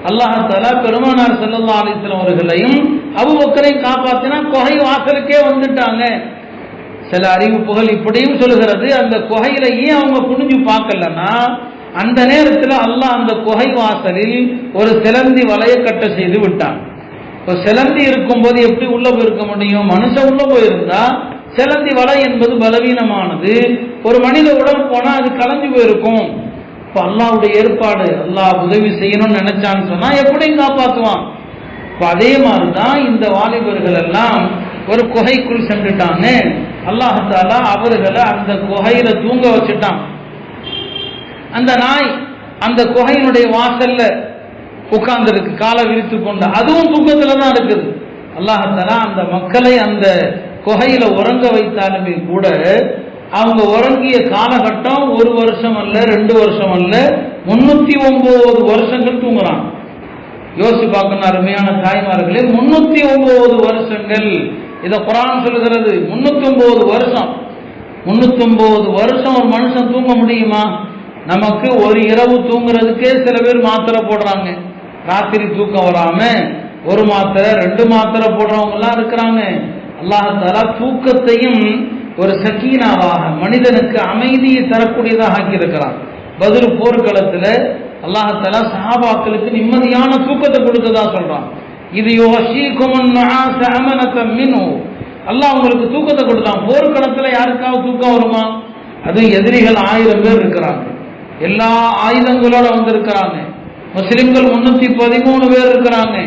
அல்லாஹ் தஆலா பெருமானார் ஸல்லல்லாஹு அலைஹி வஸல்லம் அவர்களையும் அபூபக்கரையும் காப்பாத்தினா குகை வாசலுக்கே வந்துட்டாங்க. சில அறிவிப்புகள் இப்படியும் சொல்லுகிறது, அந்த குகையில ஏன் அவங்க குனிஞ்சு பார்க்கலன்னா, அந்த நேரத்தில் அல்லாஹ் அந்த குகை வாசலில் ஒரு சிலந்தி வலைய கட்ட செய்து விட்டான். இப்போ சிலந்தி இருக்கும்போது எப்படி உள்ள போயிருக்க முடியும்? மனுஷன் உள்ள போயிருந்தா சிலந்தி வலை என்பது பலவீனமானது, ஒரு மனித உடல் போனா அது கலந்து போயிருக்கும். இப்ப அல்லாஹ்வுடைய ஏற்பாடு. அல்லாஹ் உதவி செய்யணும்னு நினைச்சான்னு சொன்னா எப்படியும் காப்பாற்றுவான். இப்ப அதே மாதிரிதான் இந்த வாலிபர்கள் எல்லாம் ஒரு குகைக்குள் சென்றுட்டாங்க. அல்லாஹ் தஆலா அவர்களை அந்த குகையில தூங்க வச்சுட்டான். அந்த நாய் அந்த குகையினுடைய வாசல்ல உட்கார்ந்து இருக்கு, காலை விரித்து கொண்டு, அதுவும் தூக்கத்துல தான் இருக்குது. அல்லாஹ் தஆலா அந்த மக்களை அந்த குகையில உறங்க வைத்தாலுமே கூட அவங்க உறங்கிய காலகட்டம் 1 வருஷம் அல்ல, 2 வருஷம் அல்ல, 309 வருஷங்கள் தூங்குறாங்க. யோசிச்சு பார்க்கணும் அருமையான தாய்மார்களே, 309 வருஷங்கள். இத குர்ஆன் சொல்லுகிறது. 309 வருஷம். 309 வருஷம் ஒரு மனுஷன் தூங்க முடியுமா? நமக்கு ஒரு இரவு தூங்குறதுக்கே சில பேர் மாத்திரை போடுறாங்க, ராத்திரி தூக்கம் வராம 1 மாத்திரை 2 மாத்திரை போடுறவங்க எல்லாம் இருக்கிறாங்க. அல்லாஹ் தஆலா தூக்கத்தையும் ஒரு சக்கீனாவாக, மனிதனுக்கு அமைதியை தரக்கூடியதாக ஆக்கி இருக்கிறான். பத்ர் போர்க்களத்துல அல்லாஹ் தஆலா சஹாபாக்களுக்கு நிம்மதியான தூக்கத்தை கொடுத்ததா சொல்றான். இது யுஹஷீகுமுன் நுஆஸ அமனதம் மின்ஹு. அல்லாஹ் உங்களுக்கு தூக்கத்தை கொடுத்தான். போர்க்களத்துல யாருக்காவது தூக்கம் வருமா? அது எதிரிகள் 1000 பேர் இருக்கிறாங்க, எல்லா ஆயுதங்களோட வந்திருக்கிறாங்க. முஸ்லிம்கள் 313 பேர் இருக்கிறாங்க.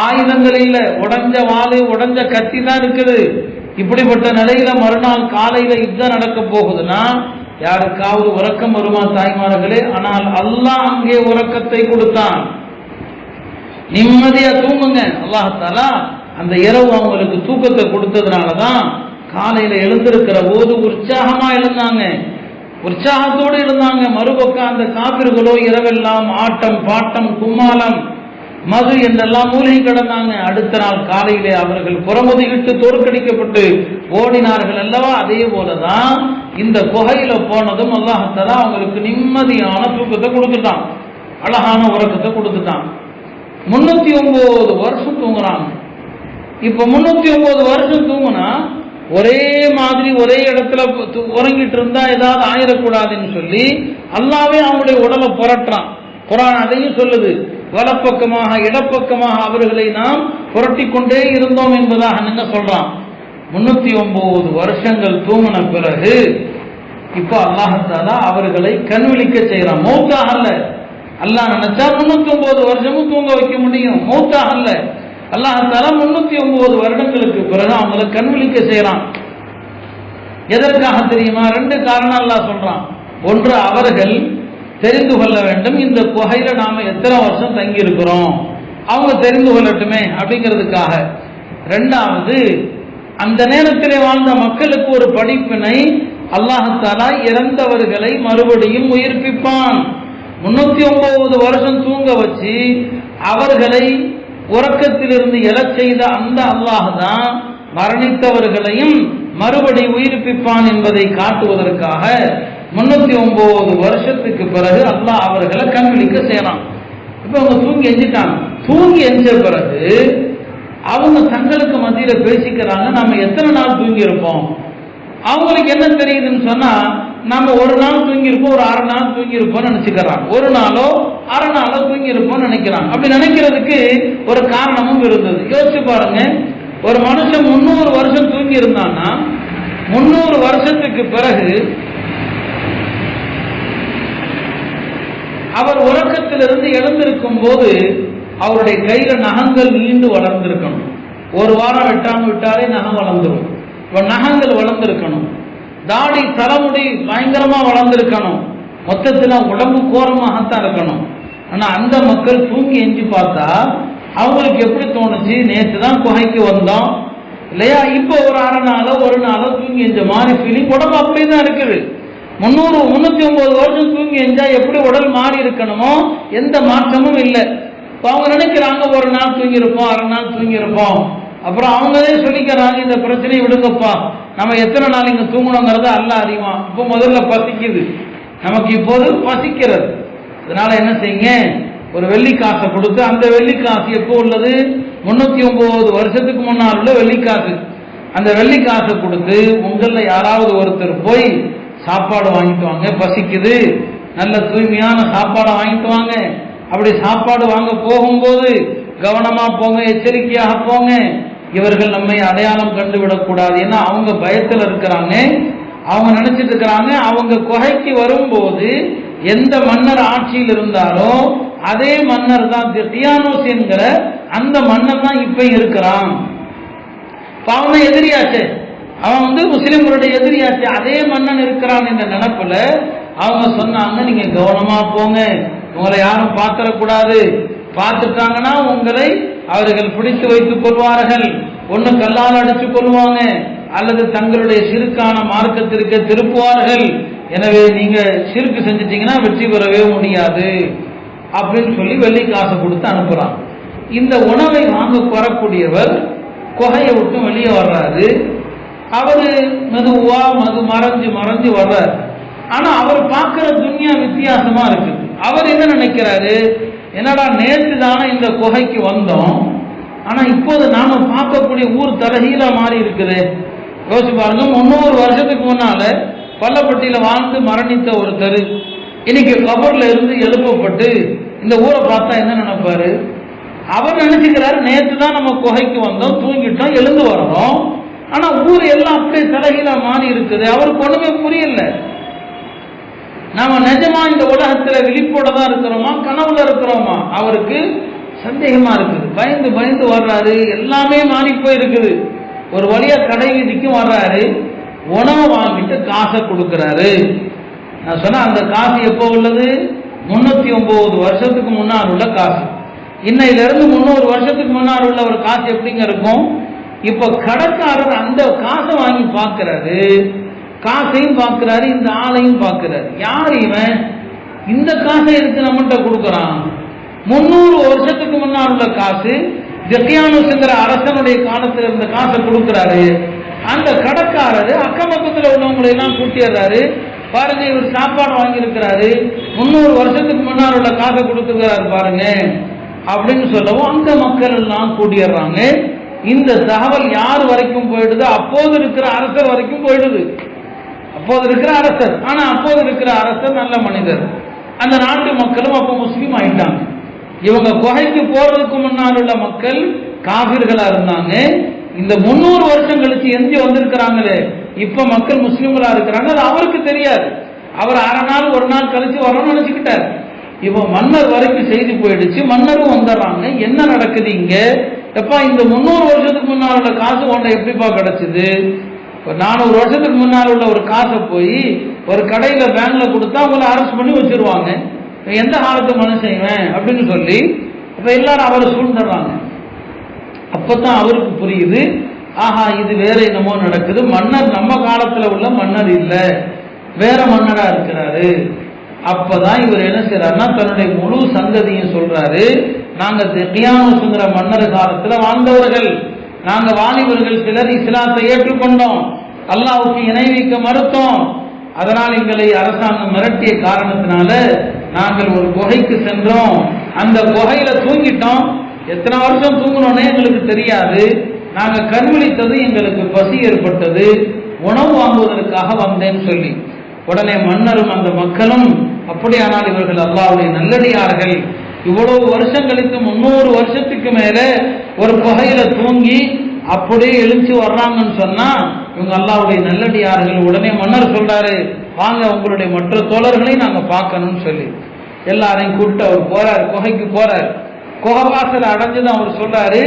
ஆயுதங்கள் இல்ல, உடஞ்ச வாளு உடஞ்ச கத்தி தான் இருக்குது. இப்படிப்பட்ட நிலையில மறுநாள் காலையில யுத்தம் நடக்க போகுதுன்னா யாருக்காவது உறக்கம் வருமா தாய்மார்களே? ஆனால் அல்லாஹ் அங்கே உறக்கத்தை கொடுத்தான். நிம்மதியா தூங்குங்க. அல்லாஹ் தஆலா அந்த இரவு அவங்களுக்கு தூக்கத்தை கொடுத்ததுனாலதான் காலையில எழுந்திருக்கிற போது உற்சாகமா எழுந்தாங்க, உற்சாகத்தோடு இருந்தாங்க. மறுபக்கம் அந்த காபிர்களோ இரவெல்லாம் ஆட்டம் பாட்டம் கும்மாளம் மது என்றெல்லாம் மூழ்கி கிடந்தாங்க. அடுத்த நாள் காலையிலே அவர்கள் புறமுதுகிட்டு தோற்கடிக்கப்பட்டு ஓடினார்கள் அல்லவா? அதே போலதான் இந்த குகையில போனதும் அல்லாஹ் தஆலா அவங்களுக்கு நிம்மதியான தூக்கத்தை கொடுத்துட்டான், அழகான உறக்கத்தை கொடுத்துட்டான். 309 வருஷம் தூங்குறாங்க. இப்ப 309 வருஷம் தூங்குனா ஒரே மாதிரி ஒரே இடத்துல உறங்கிட்டு இருந்தா ஏதாவது ஆயிடக்கூடாதுன்னு சொல்லி அல்லாவே அவங்களுடைய உடலை புரட்டுறான். குர்ஆன் அதையும் சொல்லுது. வலப்பக்கமாக இடப்பக்கமாக அவர்களை நாம் புரட்டி கொண்டே இருந்தோம் என்பதாக நீங்க சொல்றான். 309 வருஷங்கள் தூங்கின பிறகு இப்ப அல்லாஹ் தஆலா அவர்களை கண்விழிக்க செய்யறான். மௌத்தாக அல்ல. அல்லாஹ் நினைச்சா 309 வருஷமும் தூங்க வைக்க முடியும். மௌத்தாக அல்ல. அல்லாஹ் தஆலா 309 வருடங்களுக்கு பிறகு அவங்களை கண்விழிக்க செய்யறான். எதற்காக தெரியுமா? 2 காரணம் அல்லாஹ் சொல்றான். ஒன்று, அவர்கள் தெரிந்து கொள்ள வேண்டும் இந்த குகையில நாம எத்தனை வருஷம் தங்கி இருக்கிறோம், அவங்க தெரிந்து கொள்ளட்டுமே அப்படிங்கிறதுக்காக. 2வது, அந்த நேரத்திலே வாழ்ந்த மக்களுக்கு ஒரு படிப்பினை. அல்லாஹ் தஆலா இறந்தவர்களை மறுபடியும் உயிர்ப்பிப்பான். 309 வருஷம் தூங்க வச்சு அவர்களை உறக்கத்திலிருந்து எழச் செய்த அந்த அல்லாஹ் தான் மரணித்தவர்களையும் மறுபடி உயிர்ப்பிப்பான் என்பதை காட்டுவதற்காக 309 வருஷத்துக்கு பிறகு அல்லாஹ் அவர்களை கண்விழிக்க செய்யலாம். இப்ப அவங்க தூங்கி எஞ்சிட்டாங்க. தூங்கி எஞ்ச பிறகு அவங்க தங்களுக்கு மத்தியில பேசிக்கிறாங்க, நம்ம எத்தனை நாள் தூங்கி இருப்போம். அவங்களுக்கு என்ன தெரியுதுன்னு சொன்னா, நம்ம ஒரு நாள் தூங்கி இருப்போம், ஒரு 1/2 நாள் தூங்கி இருப்போம்னு நினைச்சுக்கிறாங்க. ஒரு நாளோ 1/2 நாளோ தூங்கி இருப்போம்னு நினைக்கிறாங்க. அப்படி நினைக்கிறதுக்கு ஒரு காரணமும் இருந்தது. யோசிச்சு பாருங்க, ஒரு மனுஷன் 300 வருஷம் தூங்கி இருந்தான்னா 300 வருஷத்துக்கு பிறகு அவர் உறக்கத்திலிருந்து எழுந்திருக்கும் போது அவருடைய கையில நகங்கள் நீண்டு வளர்ந்திருக்கணும். 1 வாரம் வெட்டாம விட்டாலே நகம் வளர்ந்துடும். நகங்கள் வளர்ந்திருக்கணும். தாடி தலைமுடி பயங்கரமா வளர்ந்திருக்கணும். மொத்தத்தில் உடம்பு கோரமாகத்தான் இருக்கணும். ஆனா அந்த மக்கள் தூங்கி எஞ்சி பார்த்தா அவங்களுக்கு எப்படி தோணுச்சு, நேற்று தான் குகைக்கு வந்தோம் இல்லையா, இப்போ ஒரு 1/2 நாளோ 1 நாளோ தூங்கி எஞ்ச மாதிரி ஃபீலிங். உடம்பு அப்படிதான் இருக்குது. 309 வருஷம் தூங்கி எஞ்சா எப்படி உடல் மாறி இருக்கணுமோ எந்த மாற்றமும் இல்லை. அவங்க நினைக்கிறாங்க ஒரு நாள் தூங்கி இருப்போம், 1/2 நாள் தூங்கி இருப்போம். அப்புறம் அவங்களே சொல்லிக்கிறாங்க, இந்த பிரச்சனையை விடுங்கப்பா, நம்ம எத்தனை நாள் இங்க தூங்கணுங்கிறத அல்லாஹ் அறிவான். இப்போ முதல்ல பசிக்குது, நமக்கு இப்போது பசிக்கிறது. அதனால என்ன செய்யுங்க, ஒரு வெள்ளிக்காசை கொடுத்து, அந்த வெள்ளிக்காசு எப்போ உள்ளது, 309 வருஷத்துக்கு முன்னால் உள்ள வெள்ளிக்காசு. அந்த வெள்ளிக்காசை கொடுத்து உங்களில் யாராவது ஒருத்தர் போய் சாப்பாடு வாங்கிட்டு வாங்க, பசிக்குது, நல்ல தூய்மையான சாப்பாடை வாங்கிட்டு வாங்க. அப்படி சாப்பாடு வாங்க போகும்போது கவனமா போங்க, எச்சரிக்கையாக போங்க. இவர்கள் நம்மை அடையாளம் கண்டுவிடக்கூடாது. ஏன்னா அவங்க பயத்தில் இருக்கிறாங்க. அவங்க நினைச்சிட்டு இருக்கிறாங்க அவங்க குகைக்கு வரும்போது எந்த மன்னர் ஆட்சியில் இருந்தாரோ அதே மன்னர் தான் தியானோஸ் என்கிற அந்த மன்னர் தான் இப்ப இருக்கிறான். அவன் தான் எதிரியாச்சு, அவன் முஸ்லிம்களுடைய எதிரியாச்சு. அதே மன்னன் இருக்கிறான் என்ற நினைப்புல அவங்க சொன்னாங்க, நீங்க கவனமா போங்க, உங்களை யாரும் பார்த்துடக்கூடாது, பார்த்துட்டாங்கன்னா உங்களை அவர்கள் பிடித்து வைத்துக் கொள்வார்கள், ஒண்ணு கல்லால் அடிச்சு கொள்வாங்க அல்லது தங்களுடைய சிறுக்கான மார்க்கத்திற்கு திருப்புவார்கள். எனவே நீங்க சிறுக்கு செஞ்சிட்டீங்கன்னா வெற்றி பெறவே முடியாது அப்படின்னு சொல்லி வெள்ளி காசை கொடுத்து அனுப்புறான். இந்த உணவை வாங்க வரக்கூடியவர் குகையை விட்டு வெளியே வர்றாரு. அவரு மெதுவா மறைஞ்சு வர்றாரு. ஆனா அவர் பார்க்கிற துன்யா வித்தியாசமா இருக்கு. அவர் என்ன நினைக்கிறாரு, என்னடா நேற்று தானே இந்த குகைக்கு வந்தோம், ஆனா இப்போது நாம பார்க்கக்கூடிய ஊர் தலகீழா மாறி இருக்குது. யோசிச்சு பாருங்க, 300 வருஷத்துக்கு முன்னால பள்ளப்பட்டியில வாழ்ந்து மரணித்த ஒருத்தர் இன்னைக்கு கபர்ல இருந்து எழுப்பப்பட்டு இந்த ஊரை பார்த்தா என்ன நினைப்பாரு? அவர் நினைச்சுக்கிறாரு, நேற்று தான் நம்ம குகைக்கு வந்தோம், தூங்கிட்டோம், எழுந்து வரணும், ஆனா ஊர் எல்லாம் அப்படியே தலகீழா மாறி இருக்குது. அவருக்கு ஒண்ணுமே புரியல. நாம நிஜமா இந்த உலகத்துல விழிப்போட தான் இருக்கிறோமா, கனவுல இருக்கிறோமா? அவருக்கு சந்தேகமா இருக்குது. பயந்து வர்றாரு. எல்லாமே மாறி போயிருக்குது. ஒரு வழியா கடை வீதிக்கும் வர்றாரு. உணவு வாங்கிட்டு காசை கொடுக்கிறாரு. நான் சொன்ன அந்த காசு எப்போ உள்ளது? 309 வருஷத்துக்கு முன்னால் உள்ள காசு. இன்னையில இருந்து 300 வருஷத்துக்கு முன்னால் உள்ள ஒரு காசு எப்படிங்க இருக்கும்? இப்ப கடைக்காரர் அந்த காசை வாங்கி பார்க்கிறாரு, காசையும் பார்க்கிறாரு, இந்த ஆளையும் பார்க்கிறாரு. யார் இவன்? இந்த காசை எடுத்து நம்மகிட்ட கொடுக்கறான். 300 வருஷத்துக்கு முன்னால் உள்ள காசு, தியானோஸ்ங்கிற அரசனுடைய காலத்தில் இருந்த காசை கொடுக்கிறாரு. அந்த கடைக்காரரு அக்கமக்கத்தில் உள்ளவங்களை எல்லாம் கூட்டிடுறாரு. பாருங்க, இவர் சாப்பாடு வாங்கியிருக்கிறாரு, 300 வருஷத்துக்கு முன்னால் உள்ள காசை கொடுத்துக்கிறாரு பாருங்க அப்படின்னு சொல்லவும் அங்க மக்கள் எல்லாம் கூட்டிடுறாங்க. இந்த தகவல் யார் வரைக்கும் போயிடுது? அப்போது இருக்கிற அரசர் வரைக்கும் போயிடுது. அப்போது இருக்கிற அரசர், ஆனா அப்போது இருக்கிற அரசர் நல்ல மனிதர். அந்த நாட்டு மக்களும் அப்ப முஸ்லீம் ஆயிட்டாங்க. இவங்க குகைக்கு போறதுக்கு முன்னால் உள்ள மக்கள் காபிர்களா இருந்தாங்க. இந்த 300 வருஷம் கழிச்சு எஞ்சி வந்திருக்கிறாங்களே, இப்ப மக்கள் முஸ்லீம்களா இருக்கிறாங்க. அது அவருக்கு தெரியாது. அவர் அரை நாள் ஒரு நாள் கழிச்சு வரணும்னு நினைச்சுக்கிட்டார். இப்போ மன்னர் வரைக்கும் செய்தி போயிடுச்சு. மன்னரும் வந்துடுறாங்க. என்ன நடக்குது இங்க? எப்பா, இந்த 300 வருஷத்துக்கு முன்னால் உள்ள காசு உன்னை எப்படிப்பா கிடைச்சது? 400 வருஷத்துக்கு முன்னால் உள்ள ஒரு காசை போய் ஒரு கடையில பேங்க்ல கொடுத்தா அவங்களை அரெஸ்ட் பண்ணி வச்சிருவாங்க. எந்த காலத்து மனுஷன் அப்படின்னு சொல்லி இப்ப எல்லாரும் அவரை சூழ்ந்துடுறாங்க. அப்பதான் அவருக்கு புரியுது, ஆஹா இது வேற என்னமோ நடக்குது. மன்னர் நம்ம காலத்துல உள்ள மன்னர் இல்ல, வேற மன்னரா இருக்கிறாரு. அப்பதான் இவர் என்ன செய்யறாருன்னா தன்னுடைய முழு சங்கதியும் சொல்றாரு. நாங்க தியானோஸ்ங்கிற மன்னர் காலத்துல வாழ்ந்தவர்கள், நாங்க வாலிபர்கள் சிலர் இஸ்லாத்தை ஏற்றுக்கொண்டோம், அல்லாஹ்வுக்கு இணை வைக்க மறுத்தோம். அதனால் எங்களை அரசாங்கம் மிரட்டிய காரணத்தினால நாங்கள் ஒரு குகைக்கு சென்றோம். அந்த குகையில தூங்கிட்டோம். எத்தனை வருஷம் தூங்கணும்னே எங்களுக்கு தெரியாது. நாங்க கண்விழித்தது, எங்களுக்கு பசி ஏற்பட்டது, உணவு வாங்குவதற்காக வந்தேன்னு சொல்லி உடனே மன்னரும் அந்த மக்களும், அப்படியானால் இவர்கள் அல்லாஹ்வுடைய நல்லடியார்கள், இவ்வளவு வருஷம் கழித்து 300 வருஷத்துக்கு மேல ஒரு குகையில தூங்கி அப்படியே எழுச்சி வர்றாங்கன்னு சொன்னா இவங்க அல்லாஹ்வுடைய நல்லடியார்கள். உடனே மன்னர் சொல்றாரு, வாங்க உங்களுடைய மற்ற தோழர்களை நாங்க பார்க்கணும்னு சொல்லி எல்லாரையும் கூப்பிட்டு அவர் போறாரு, குகைக்கு போறாரு. குகைவாசல் அடைஞ்சுதான் அவர் சொல்றாரு,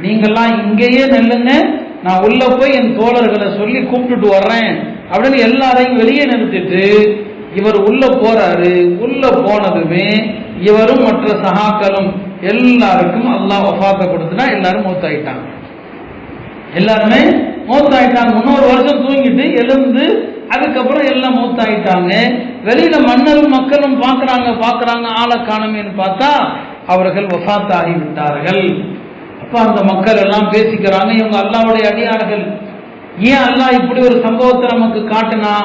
நீங்கெல்லாம் இங்கேயே நெல்லுங்க, நான் உள்ள போய் என் தோழர்களை சொல்லி கூப்பிட்டுட்டு வர்றேன் அப்படின்னு எல்லாரையும் வெளியே நிறுத்திட்டு இவர் உள்ள போறாரு. உள்ள போனதுமே இவரும் மற்ற சகாக்களும் எல்லாருக்கும் அல்லாஹ் வஃபாத்தை கொடுத்துட்டா எல்லாரும் மௌத்தாயிட்டாங்க. எல்லாருமே மௌத்தாயிட்டாங்க. 300 வருஷம் தூங்கிட்டு எழுந்து அதுக்கப்புறம் எல்லாம் மௌத்தாயிட்டாங்க. வெளியில மன்னரும் மக்களும் பாக்குறாங்க ஆளை காணமேன்னு பார்த்தா அவர்கள் வஃபாத் ஆகிவிட்டார்கள். அப்ப அந்த மக்கள் எல்லாம் பேசிக்கிறாங்க, இவங்க அல்லாஹ்வுடைய அடியார்கள், ஏன் அல்லாஹ் இப்படி ஒரு சம்பவத்தை நமக்கு காட்டினா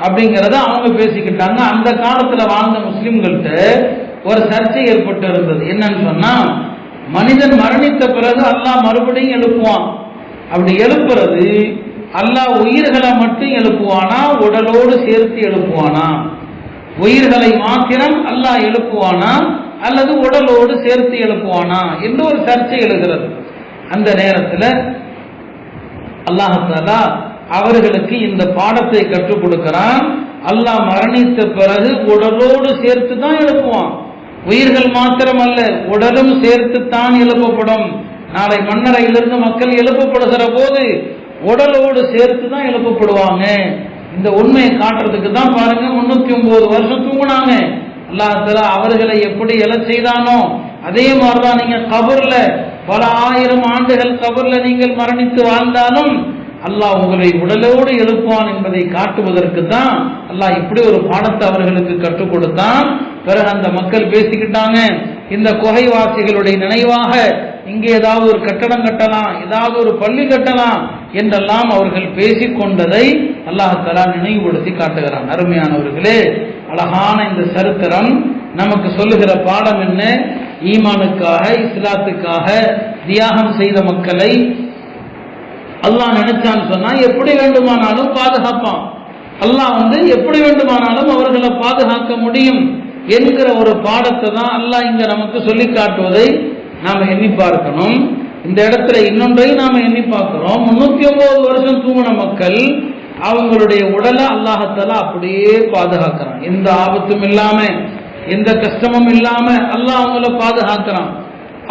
அப்படிங்கிறத அவங்க பேசிக்கிட்டாங்க. அந்த காலத்துல வாழ்ந்த முஸ்லிம்கள்ட்ட ஒரு சர்ச்சை ஏற்பட்டு இருந்தது. என்னன்னு சொன்னா, மனிதன் மரணித்த பிறகு அல்லாஹ் மறுபடியும் எழுப்புவான். அப்படி எழுப்புறது அல்லாஹ் உயிர்களை மட்டும் எழுப்புவானா, உடலோடு சேர்த்து எழுப்புவானா? உயிர்களை மாத்திரம் அல்லாஹ் எழுப்புவானா அல்லது உடலோடு சேர்த்து எழுப்புவானா என்று ஒரு சர்ச்சை எழுகிறது. அந்த நேரத்தில் அல்லாஹ் தஆலா அவர்களுக்கு இந்த பாடத்தை கற்றுக் கொடுக்கிறான். அல்லாஹ் மரணித்த பிறகு உடலோடு சேர்த்து தான் எழுப்புவான். உயிர்கள் மாத்திரமல்ல, உடலும் சேர்த்து தான் எழுப்பப்படும். நாளை மண்ணறையிலிருந்து மக்கள் எழுப்பப்படுகிற போது உடலோடு சேர்த்து தான் எழுப்பப்படுவாங்க. இந்த உண்மையை காட்டுறதுக்கு தான் பாருங்க 309 வருஷம் தூங்குனாங்க. அல்லாஹ் தஆலா அவர்களை எப்படி எழச் செய்தானோ அதே மாதிரிதான் நீங்க கபர்ல பல ஆயிரம் ஆண்டுகள் கபர்ல நீங்கள் மரணித்து வாழ்ந்தாலும் அல்லாஹ் உங்களை உடலோடு எழுப்புவான் என்பதை காட்டுவதற்கு தான் அல்லாஹ் இப்படி ஒரு பாடத்தை அவர்களுக்கு கற்றுக் கொடுத்தான். பிறகு அந்த மக்கள் பேசிக்கிட்டாங்க, இந்த குகைவாசிகளுடைய நினைவாக இங்கே ஏதாவது ஒரு கட்டடம் கட்டலாம், ஏதாவது ஒரு பள்ளி கட்டலாம் என்றெல்லாம் அவர்கள் பேசிக்கொண்டதை அல்லாஹ் தஆலா நினைவுபடுத்தி காட்டுகிறான். அருமையானவர்களே, அழகான இந்த சரித்திரம் நமக்கு சொல்லுகிற பாடம் என்ன? ஈமானுக்காக இஸ்லாத்துக்காக தியாகம் செய்த மக்களை அல்லாஹ் நினைச்சான்னு சொன்னா எப்படி வேண்டுமானாலும் பாதுகாப்பான். அல்லாஹ் எப்படி வேண்டுமானாலும் அவர்களை பாதுகாக்க முடியும் என்கிற ஒரு பாடத்தை தான் அல்லாஹ் இங்க நமக்கு சொல்லி காட்டுவதை நாம எண்ணி பார்க்கணும். இந்த இடத்துல இன்னொன்றை நாம எண்ணி பார்க்கிறோம். 309 வருஷம் தூங்கின மக்கள் அவங்களுடைய உடலை அல்லாஹ் தஆலா அப்படியே பாதுகாக்கிறான். எந்த ஆபத்தும் இல்லாம எந்த கஷ்டமும் இல்லாம அல்லாஹ் அவங்கள பாதுகாக்கிறான்.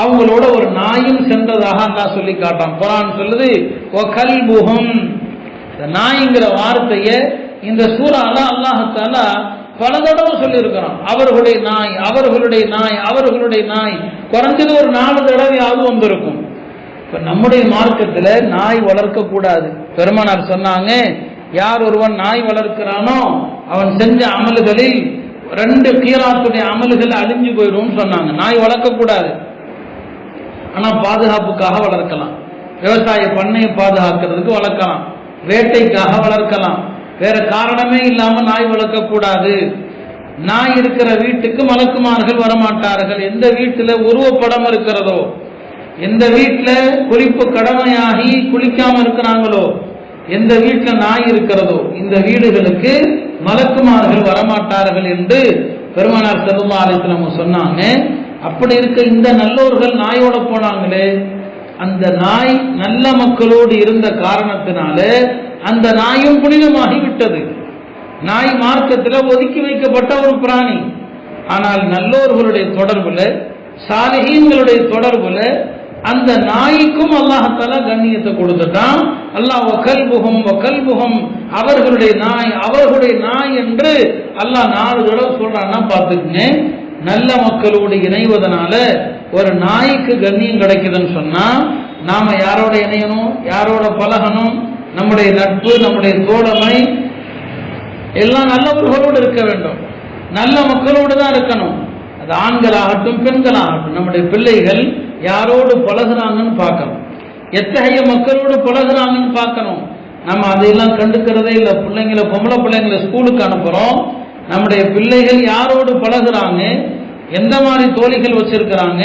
அவங்களோட ஒரு நாயும் சென்றதாக அல்லாஹ் சொல்லி காட்டான். குர்ஆன் சொல்லுது வகல்புஹும். இந்த நாய்ங்கிற வார்த்தையை இந்த சூறால அல்லாஹ் தஆலா பல தடவை சொல்லி இருக்கிறான். அவர்களுடைய நாய், அவர்களுடைய நாய், அவர்களுடைய நாய், குறைஞ்சது ஒரு 4 தடவையாவது வந்திருக்கும். இப்ப நம்முடைய மார்க்கத்துல நாய் வளர்க்க கூடாது. பெருமானார் சொன்னாங்க, யார் ஒருவன் நாய் வளர்க்கிறானோ அவன் செஞ்ச அமல்களில் 2 கீராத்துடைய அமல்கள் அழிஞ்சு போயிடும் சொன்னாங்க. நாய் வளர்க்க கூடாது. ஆனா பாதுகாப்புக்காக வளர்க்கலாம். விவசாய பண்ணையை பாதுகாக்கிறதுக்கு வளர்க்கலாம், வேட்டைக்காக வளர்க்கலாம். வேற காரணமே இல்லாம நாய் வளர்க்க கூடாது. நாய் இருக்கிற வீட்டுக்கு மலக்குமார்கள் வரமாட்டார்கள். எந்த வீட்டுல உருவப்படம் இருக்கிறதோ, எந்த வீட்டுல குளிப்பு கடமையாகி குளிக்காம இருக்கிறாங்களோ, எந்த வீட்டுல நாய் இருக்கிறதோ இந்த வீடுகளுக்கு மலக்குமார்கள் வரமாட்டார்கள் என்று பெருமானார் ஸல்லல்லாஹு அலைஹி வஸல்லம் சொன்னாங்க. அப்படி இருக்க இந்த நல்லோர்கள் நாயோட போனாங்களே, அந்த நாய் நல்ல மக்களோடு இருந்த காரணத்தினால அந்த நாயும் புனிதமாகி விட்டது. நாய் மார்க்கத்தில் ஒதுக்கி வைக்கப்பட்ட ஒரு பிராணி. ஆனால் நல்லோர்களுடைய தொடர்புல, சாலிஹீன்களுடைய தொடர்புல அந்த நாய்க்கும் அல்லாஹ் தஆலா கண்ணியத்தை கொடுத்துட்டான். அல்லாஹ் வகல்புஹும் வகல்புஹும், அவர்களுடைய நாய், அவர்களுடைய நாய் என்று அல்லாஹ் 4 தடவை சொல்றான்னா பார்த்துக்குங்க. நல்ல மக்களோடு இணைவதனால ஒரு நாய்க்கு கண்ணியம் கிடைக்குதுன்னு சொன்னா நாம யாரோட இணையணும், யாரோட பழகணும்? நம்முடைய நட்பு, நம்முடைய தோழமை எல்லாம் நல்லவர்களோடு இருக்க வேண்டும், நல்ல மக்களோடு தான் இருக்கணும். அது ஆண்களாகட்டும் பெண்களாகட்டும். நம்முடைய பிள்ளைகள் யாரோடு பழகுறாங்கன்னு பார்க்கணும், எத்தகைய மக்களோடு பழகுறாங்கன்னு பார்க்கணும். நம்ம அதையெல்லாம் கண்டுக்கிறதே இல்லை. பிள்ளைங்களை, பொம்பளை பிள்ளைங்களை ஸ்கூலுக்கு அனுப்புறோம். நம்முடைய பிள்ளைகள் யாரோடு பழகுறாங்க, எந்த மாதிரி தோழிகள் வச்சிருக்கிறாங்க,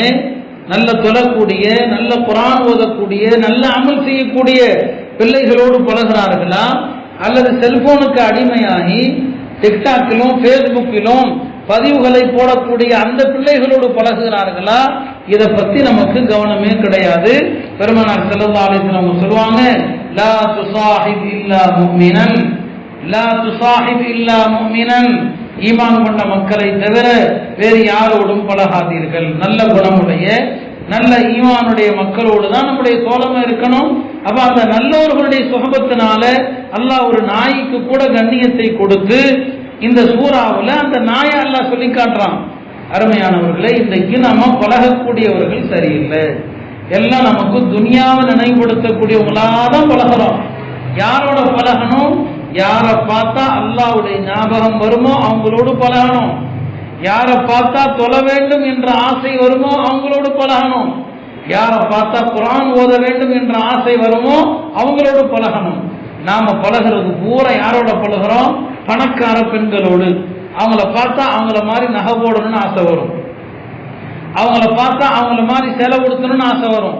நல்ல தொழக்கூடிய, நல்ல குர்ஆன் ஓதக்கூடிய, நல்ல அமல் செய்யக்கூடிய பிள்ளைகளோடு பழகிறார்களா, அல்லது செல்போனுக்கு அடிமையாகி டிக்டாக்கிலும் ஃபேஸ்புக்கிலும் பதிவுகளை போடக்கூடிய அந்த பிள்ளைகளோடு பழகுகிறார்களா? இதை பத்தி நமக்கு கவனமே கிடையாது. பெருமானார் ஸல்லல்லாஹு அலைஹி வஸல்லம் சொல்லுவாங்க, லா துஸாஹிப் இல்லா முஃமினன், லா துஸாஹிப் இல்லா முஃமினன், ஈமான் கொண்ட மக்களை தவிர வேறு யாரோடும் பழகாதீர்கள். நல்ல குணமுடைய, நல்ல ஈமானுடைய மக்களோடு தான் நம்முடைய தோழமை இருக்கணும். அப்ப அந்த நல்லவர்களுடைய சுகபத்தினால அல்லாஹ் ஒரு நாய்க்கு கூட கண்ணியத்தை கொடுத்து இந்த சூறாவில் அந்த நாயை அல்லாஹ் சொல்லி காட்டுறான். அருமையானவர்களே, இன்றைக்கு நம்ம பழகக்கூடியவர்கள் சரியில்லை. எல்லாம் நமக்கு துனியாவை நினைவுபடுத்தக்கூடியவங்களாதான் பழகிறோம். யாரோட பழகணும்? யாரை பார்த்தா அல்லாஹ்வுடைய ஞாபகம் வருமோ அவங்களோடு பழகணும். யாரை பார்த்தா தொழ வேண்டும் என்ற ஆசை வருமோ அவங்களோடு பழகணும். யாரை பார்த்தா குர்ஆன் ஓத வேண்டும் என்ற ஆசை வருமோ அவங்களோடு பழகணும். நாம பழகிறது பூரா யாரோட பழகிறோம்? பணக்கார பெண்களோடு. அவங்கள பார்த்தா அவங்கள மாதிரி நகை போடணும்னு ஆசை வரும், அவங்கள பார்த்தா அவங்கள மாதிரி செலவுடுத்தணும்னு ஆசை வரும்,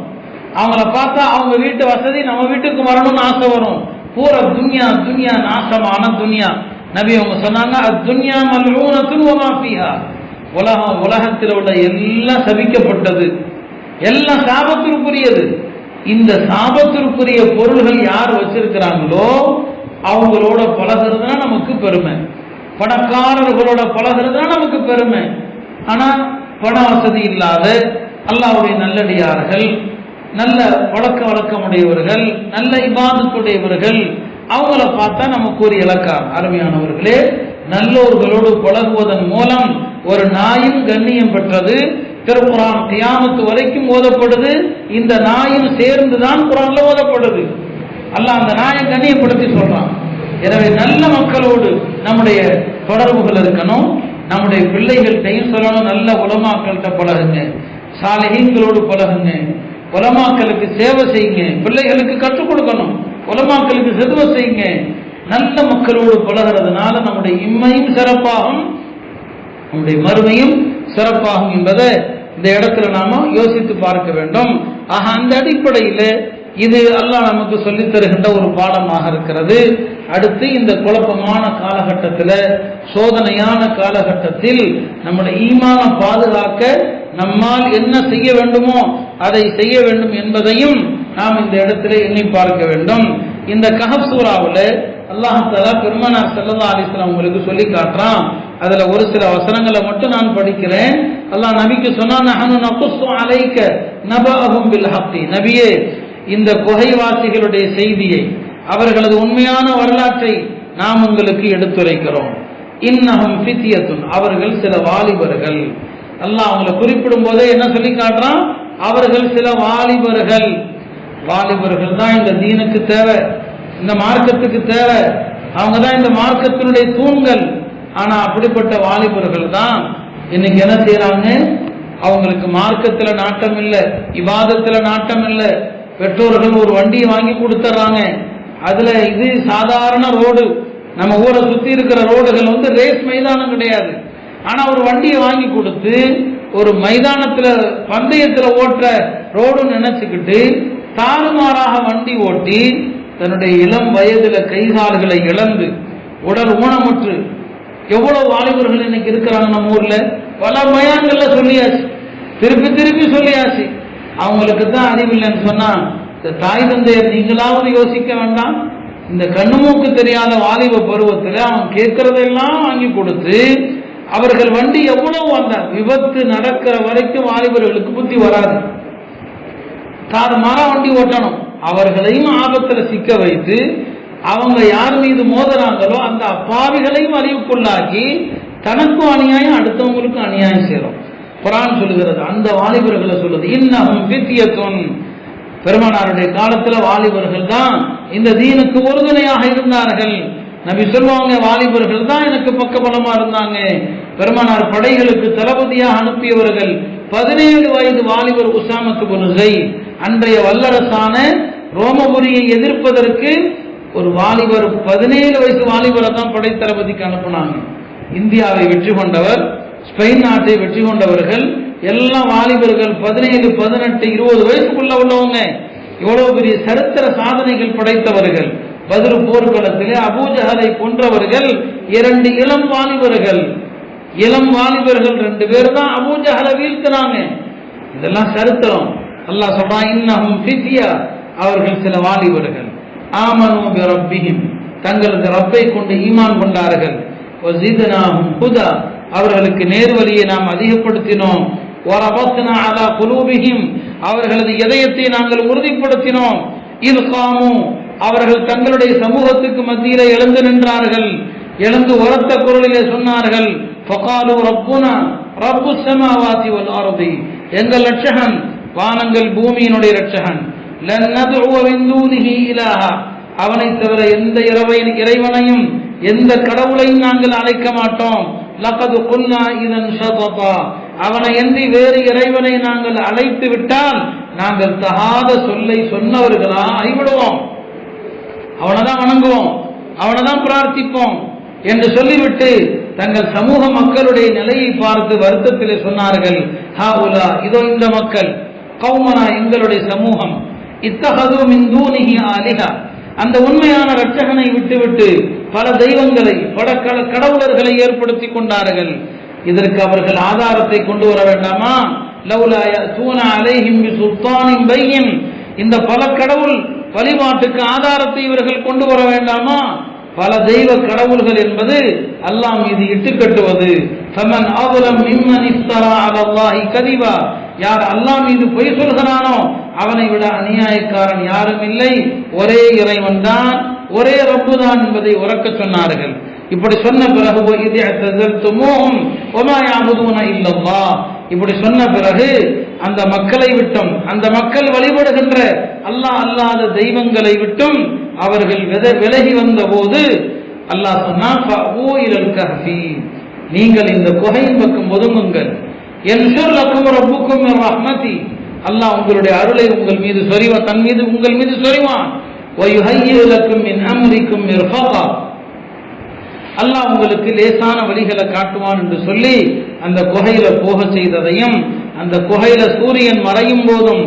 அவங்கள பார்த்தா அவங்க வீட்டு வசதி நம்ம வீட்டுக்கு வரணும்னு ஆசை வரும். பூரா துன்யா, துன்யா நாசமான துன்யா. நபி அவங்க சொன்னாங்க, அத்துன்யா மல்ஊனத்துன் வமா ஃபீஹா, உலகம், உலகத்தில் உள்ள எல்லாம் சபிக்கப்பட்டது, எல்லாம் சாபத்திற்குரியது. இந்த சாபத்திற்குரிய பொருள்கள் யார் வச்சிருக்கிறாங்களோ அவங்களோட பழகிறதுனா நமக்கு பெருமை. பணக்காரர்களோட பழகிறது தான் நமக்கு பெருமை. ஆனா பண வசதி இல்லாத அல்லாஹ்வுடைய நல்லடியார்கள், நல்ல பழக்க வழக்கமுடையவர்கள், நல்ல இபாதத்துடையவர்கள், அவங்கள பார்த்தா நமக்கு ஒரு இலக்காரம். அருமையானவர்களே, நல்லோர்களோடு பழகுவதன் மூலம் ஒரு நாயும் கண்ணியம் பெற்றது. திருக்குரான் கியாமத்து வரைக்கும் ஓதப்படுது. இந்த நாயும் சேர்ந்துதான் குரான்ல ஓதப்படுது. அல்லாஹ் அந்த நாயை கண்ணியப்படுத்தி சொல்றான். எனவே நல்ல மக்களோடு நம்முடைய தொடர்புகள் இருக்கணும். நம்முடைய பிள்ளைகள்கிட்டையும் சொல்லணும், நல்ல உலமாக்கள்கிட்ட பழகுங்க, சாலிஹீன்களோடு பழகுங்க, உலமாக்களுக்கு சேவை செய்யுங்க, பிள்ளைகளுக்கு கற்றுக் கொடுக்கணும், உலமாக்களுக்கு செதுவை செய்யுங்க. நல்ல மக்களோடு பழகிறதுனால நம்முடைய இம்மையும் சிறப்பாகும், நம்முடைய மறுமையும் சிறப்பாகும் என்பதை இந்த இடத்துல நாம யோசித்து பார்க்க வேண்டும். ஆக அந்த அடிப்படையில் இது அல்லாஹ் நமக்கு சொல்லித் தருகின்ற ஒரு பாடமாக இருக்கிறது. அடுத்து இந்த குழப்பமான காலகட்டத்தில், சோதனையான காலகட்டத்தில் நம்முடைய ஈமான பாதுகாக்க நம்மால் என்ன செய்ய வேண்டுமோ அதை செய்ய வேண்டும் என்பதையும் நாம் இந்த இடத்துல எண்ணி பார்க்க வேண்டும். இந்த கஹஃப் சூராவில் அல்லாஹ் தஆலா பெருமானார் ஸல்லல்லாஹு அலைஹி வஸல்லம் உங்களுக்கு சொல்லி காட்டுறான். அதுல ஒரு சில வசனங்களை மட்டும் நான் படிக்கிறேன். அல்லாஹ் நபிக்கு சொன்னான், நஹனு நகுஸ்ஸு அலைக நபஅஹும் பில் ஹக்கி. நபியே, இந்த குகைவாசிகளுடைய செய்தியை, அவர்களது உண்மையான வரலாற்றை நாம் உங்களுக்கு எடுத்துரைக்கிறோம். இன்னஹும் ஃபித்யத்துன், அவர்கள் சில வாலிபர்கள். அல்லாஹ் அவங்களை குறிப்பிடும் போதே என்ன சொல்லி காட்டுறான்? அவர்கள் சில வாலிபர்கள். வாலிபர்கள் தான் இந்த தீனுக்கு தேவை, இந்த மார்க்கத்துக்கு தேவை. அவங்க தான் இந்த மார்க்கத்தினுடைய தூண்கள். ஆனா அப்படிப்பட்ட வாலிபர்கள் தான் இன்னைக்கு என்ன செய்யறாங்க? அவங்களுக்கு மார்க்கத்துல நாட்டம் இல்லை, இபாதத்துல நாட்டம் இல்லை. பெற்றோர்கள் ஒரு வண்டியை வாங்கி கொடுத்துட்றாங்க. அதுல இது சாதாரண ரோடு, நம்ம ஊரை சுத்தி இருக்கிற ரோடுகள் ரேஸ் மைதானம் கிடையாது. ஆனா ஒரு வண்டியை வாங்கி கொடுத்து ஒரு மைதானத்துல பந்தயத்துல ஓட்டுற ரோடுன்னு நினைச்சுக்கிட்டு தாறுமாறாக வண்டி ஓட்டி தன்னுடைய இளம் வயதுல கைகால்களை இழந்து உடல் ஊனமுற்று எவ்வளவு வாலிபர்கள் இன்னைக்கு இருக்கிறாங்க நம்ம ஊர்ல. பல பயான்கள்ல சொல்லியாச்சு, திருப்பி திருப்பி சொல்லியாச்சு. அவங்களுக்கு தான் அறிவில்லைன்னு சொன்னா, இந்த தாய் தந்தையர் நீங்களாவது யோசிக்க வேண்டாம்? இந்த கண்ணுமூக்கு தெரியாத வாலிப பருவத்தில் அவன் கேட்கறதெல்லாம் வாங்கி கொடுத்து அவர்கள் வண்டி எவ்வளவு அந்த விபத்து நடக்கிற வரைக்கும் வாலிபர்களுக்கு புத்தி வராது. தாறுமாறா வண்டி ஓட்டணும். அவர்களையும் ஆபத்துல சிக்க வைத்து அவங்க யார் மீது மோதுறாங்களோ அந்த அப்பாவிகளையும் அறிவுக்குள்ளாக்கி தனக்கும் அநியாயம், அடுத்தவங்களுக்கும் அநியாயம் செய்யறோம். குர்ஆன் சொல்லுகிறது, அந்த வாலிபர்களை சொல்லுது, இன்னஹும் ஃபித்யத்துன். பெருமானாருடைய காலத்துல வாலிபர்கள் தான் இந்த தீனுக்கு உறுதுணையாக இருந்தார்கள். நபி சொல்லுவாங்க, வாலிபர்கள் தான் எனக்கு பக்கபலமா இருந்தாங்க. பெருமானார் படைகளுக்கு தளபதியாக அனுப்பியவர்கள் 17 வயது வாலிபர் உஸாமத்து பின் ஸைத். அன்றைய வல்லரசான ரோமபுரியை எதிர்ப்பதற்கு ஒரு வாலிபர் 17 வயசு வாலிபரை தான் படை தளபதிக்கு அனுப்புனாங்க. இந்தியாவை வெற்றி கொண்டவர், ஸ்பெயின் நாட்டை வெற்றி கொண்டவர்கள் எல்லாம் வாலிபர்கள், 17, 18, 20 வயசுக்குள்ள உள்ளவங்க. எவ்வளவு பெரிய சரித்திர சாதனைகள் படைத்தவர்கள். பத்ர் போர்க்களத்திலே அபூஜஹலை கொன்றவர்கள் 2 இளம் வாலிபர்கள். 2 பேர் தான் அபூஜஹலை வீழ்த்தினாங்க. இதெல்லாம் சரித்திரம். அல்லாஹ் சொல்றான், இன்னஹும் ஃபித்யா, அவர்கள் சில வாலிபர்கள். ஆமனு பிரப்பிஹிம், தங்களது ரப்பை கொண்டு ஈமான் கொண்டார்கள். வஸித்னாஹும் ஹுதா, அவர்களுக்கு நேர்வழியை நாம் அதிகப்படுத்தினோம். வரபத்னா அலா குலூபிஹிம், அவர்களது இதயத்தை நாங்கள் உறுதிப்படுத்தினோம். இல் காமு, அவர்கள் தங்களுடைய சமூகத்துக்கு மத்தியிலே எழுந்து நின்றார்கள். எழுந்து உரத்த குரலிலே சொன்னார்கள், ஃபகாலு ரப்புனா ரப்புஸ் ஸமாவாதி வல் அர்தி, எங்கள் ரட்சகன் வானங்கள் பூமியினுடைய ரட்சகன். லன் நதுஉ மின் தூனிஹி இலாஹா, அவனை தவிர எந்த இறைவனையும் எந்த கடவுளையும் நாங்கள் அழைக்க மாட்டோம். லகது குன்னா இதன் ஷததா, அவனை அன்றி வேறு இறைவனை நாங்கள் அழைத்து விட்டால் நாங்கள் தகாத சொல்லை சொன்னவர்களா ஆகிவிடுவோம். அவனை தான் வணங்குவோம், அவனை தான் பிரார்த்திப்போம் என்று சொல்லிவிட்டு தங்கள் சமூக மக்களுடைய நிலையை பார்த்து வருத்தத்திலே சொன்னார்கள், ஹாவுலா, இதோ இந்த மக்கள், கௌமனா, எங்களுடைய சமூகம், இத்தஹது மின் தூனிஹி ஆலிஹா, அந்த உண்மையான ரட்சகனை விட்டுவிட்டு பல தெய்வங்களை, பல கடவுளர்களை ஏற்படுத்தி கொண்டார்கள். இதற்கு அவர்கள் ஆதாரத்தை கொண்டு வர வேண்டாமா? லௌலா யஅதூனா அலைஹிம் பிசுல்தானின் பையின், இந்த பல கடவுள் வழிபாட்டுக்கு ஆதாரத்தை இவர்கள் கொண்டு வர வேண்டாமா? பல தெய்வ கடவுள்கள் என்பது அல்லாஹ் மீது இட்டுக்கட்டுவது. ஃபமன் அவ்லம் மிம்மன் இஃப்தரா அலல்லாஹி கதிபா, யார் அல்லாஹ் மீது பொய் சொல்கிறானோ அவனை விட அநியாயக்காரன் யாரும் இல்லை, ஒரே இறைவன் தான், ஒரே ரப்பு தான் என்பதை உரக்க சொன்னார்கள். இப்படி சொன்ன பிறகு இப்படி சொன்ன பிறகு அந்த மக்களை விட்டும், அந்த மக்கள் வழிபடுகின்ற அல்லாஹ் அல்லாத தெய்வங்களை விட்டும் அவர்கள் விலகி வந்த போது அல்லாஹ் சொன்னான், நீங்கள் இந்த குகையின் பக்கம் ஒதுங்குங்கள், அல்லாஹ் உங்களுடைய அருளை உங்கள் மீது சொரிவான், தன் மீது உங்கள் மீது சொரிவான். அல்லாஹ் உங்களுக்கு லேசான வழிகளை காட்டுவான் என்று சொல்லி அந்த குகையில போக செய்ததையும், அந்த குகையில சூரியன் மறையும் போதும்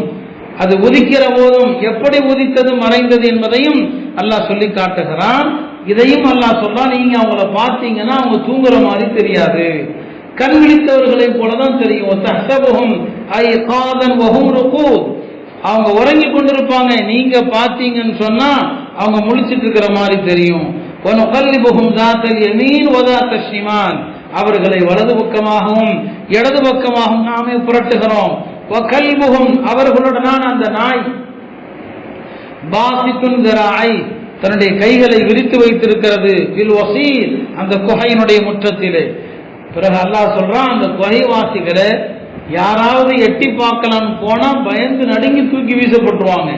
அது உதிக்கிற போதும் எப்படி உதித்தது மறைந்தது என்பதையும் அல்லாஹ் சொல்லி காட்டுகிறான். இதையும் அல்லாஹ் சொல்றான், நீங்க அவங்கள பார்த்தீங்கன்னா அவங்க தூங்குற மாதிரி தெரியாது, கண் விழித்தவர்களை போலதான் தெரியும். அவங்க உறங்கி கொண்டிருப்பாங்க, நீங்க பார்த்தீங்கன்னு சொன்னா அவங்க முழிச்சிட்டு இருக்கிற மாதிரி தெரியும். அவர்களை வலது பக்கமாகவும் இடது பக்கமாகவும் நாமே புரட்டுகிறோம். அவர்களுடனான அந்த நாய் தன்னுடைய கைகளை விரித்து வைத்திருக்கிறது அந்த குகையினுடைய முற்றத்திலே. பிறகு அல்லாஹ் சொல்றான், அந்த குகைவாசிகளை யாராவது எட்டி பார்க்கலான்னு போனா பயந்து நடுங்கி தூக்கி வீசப்பட்டுருவாங்க.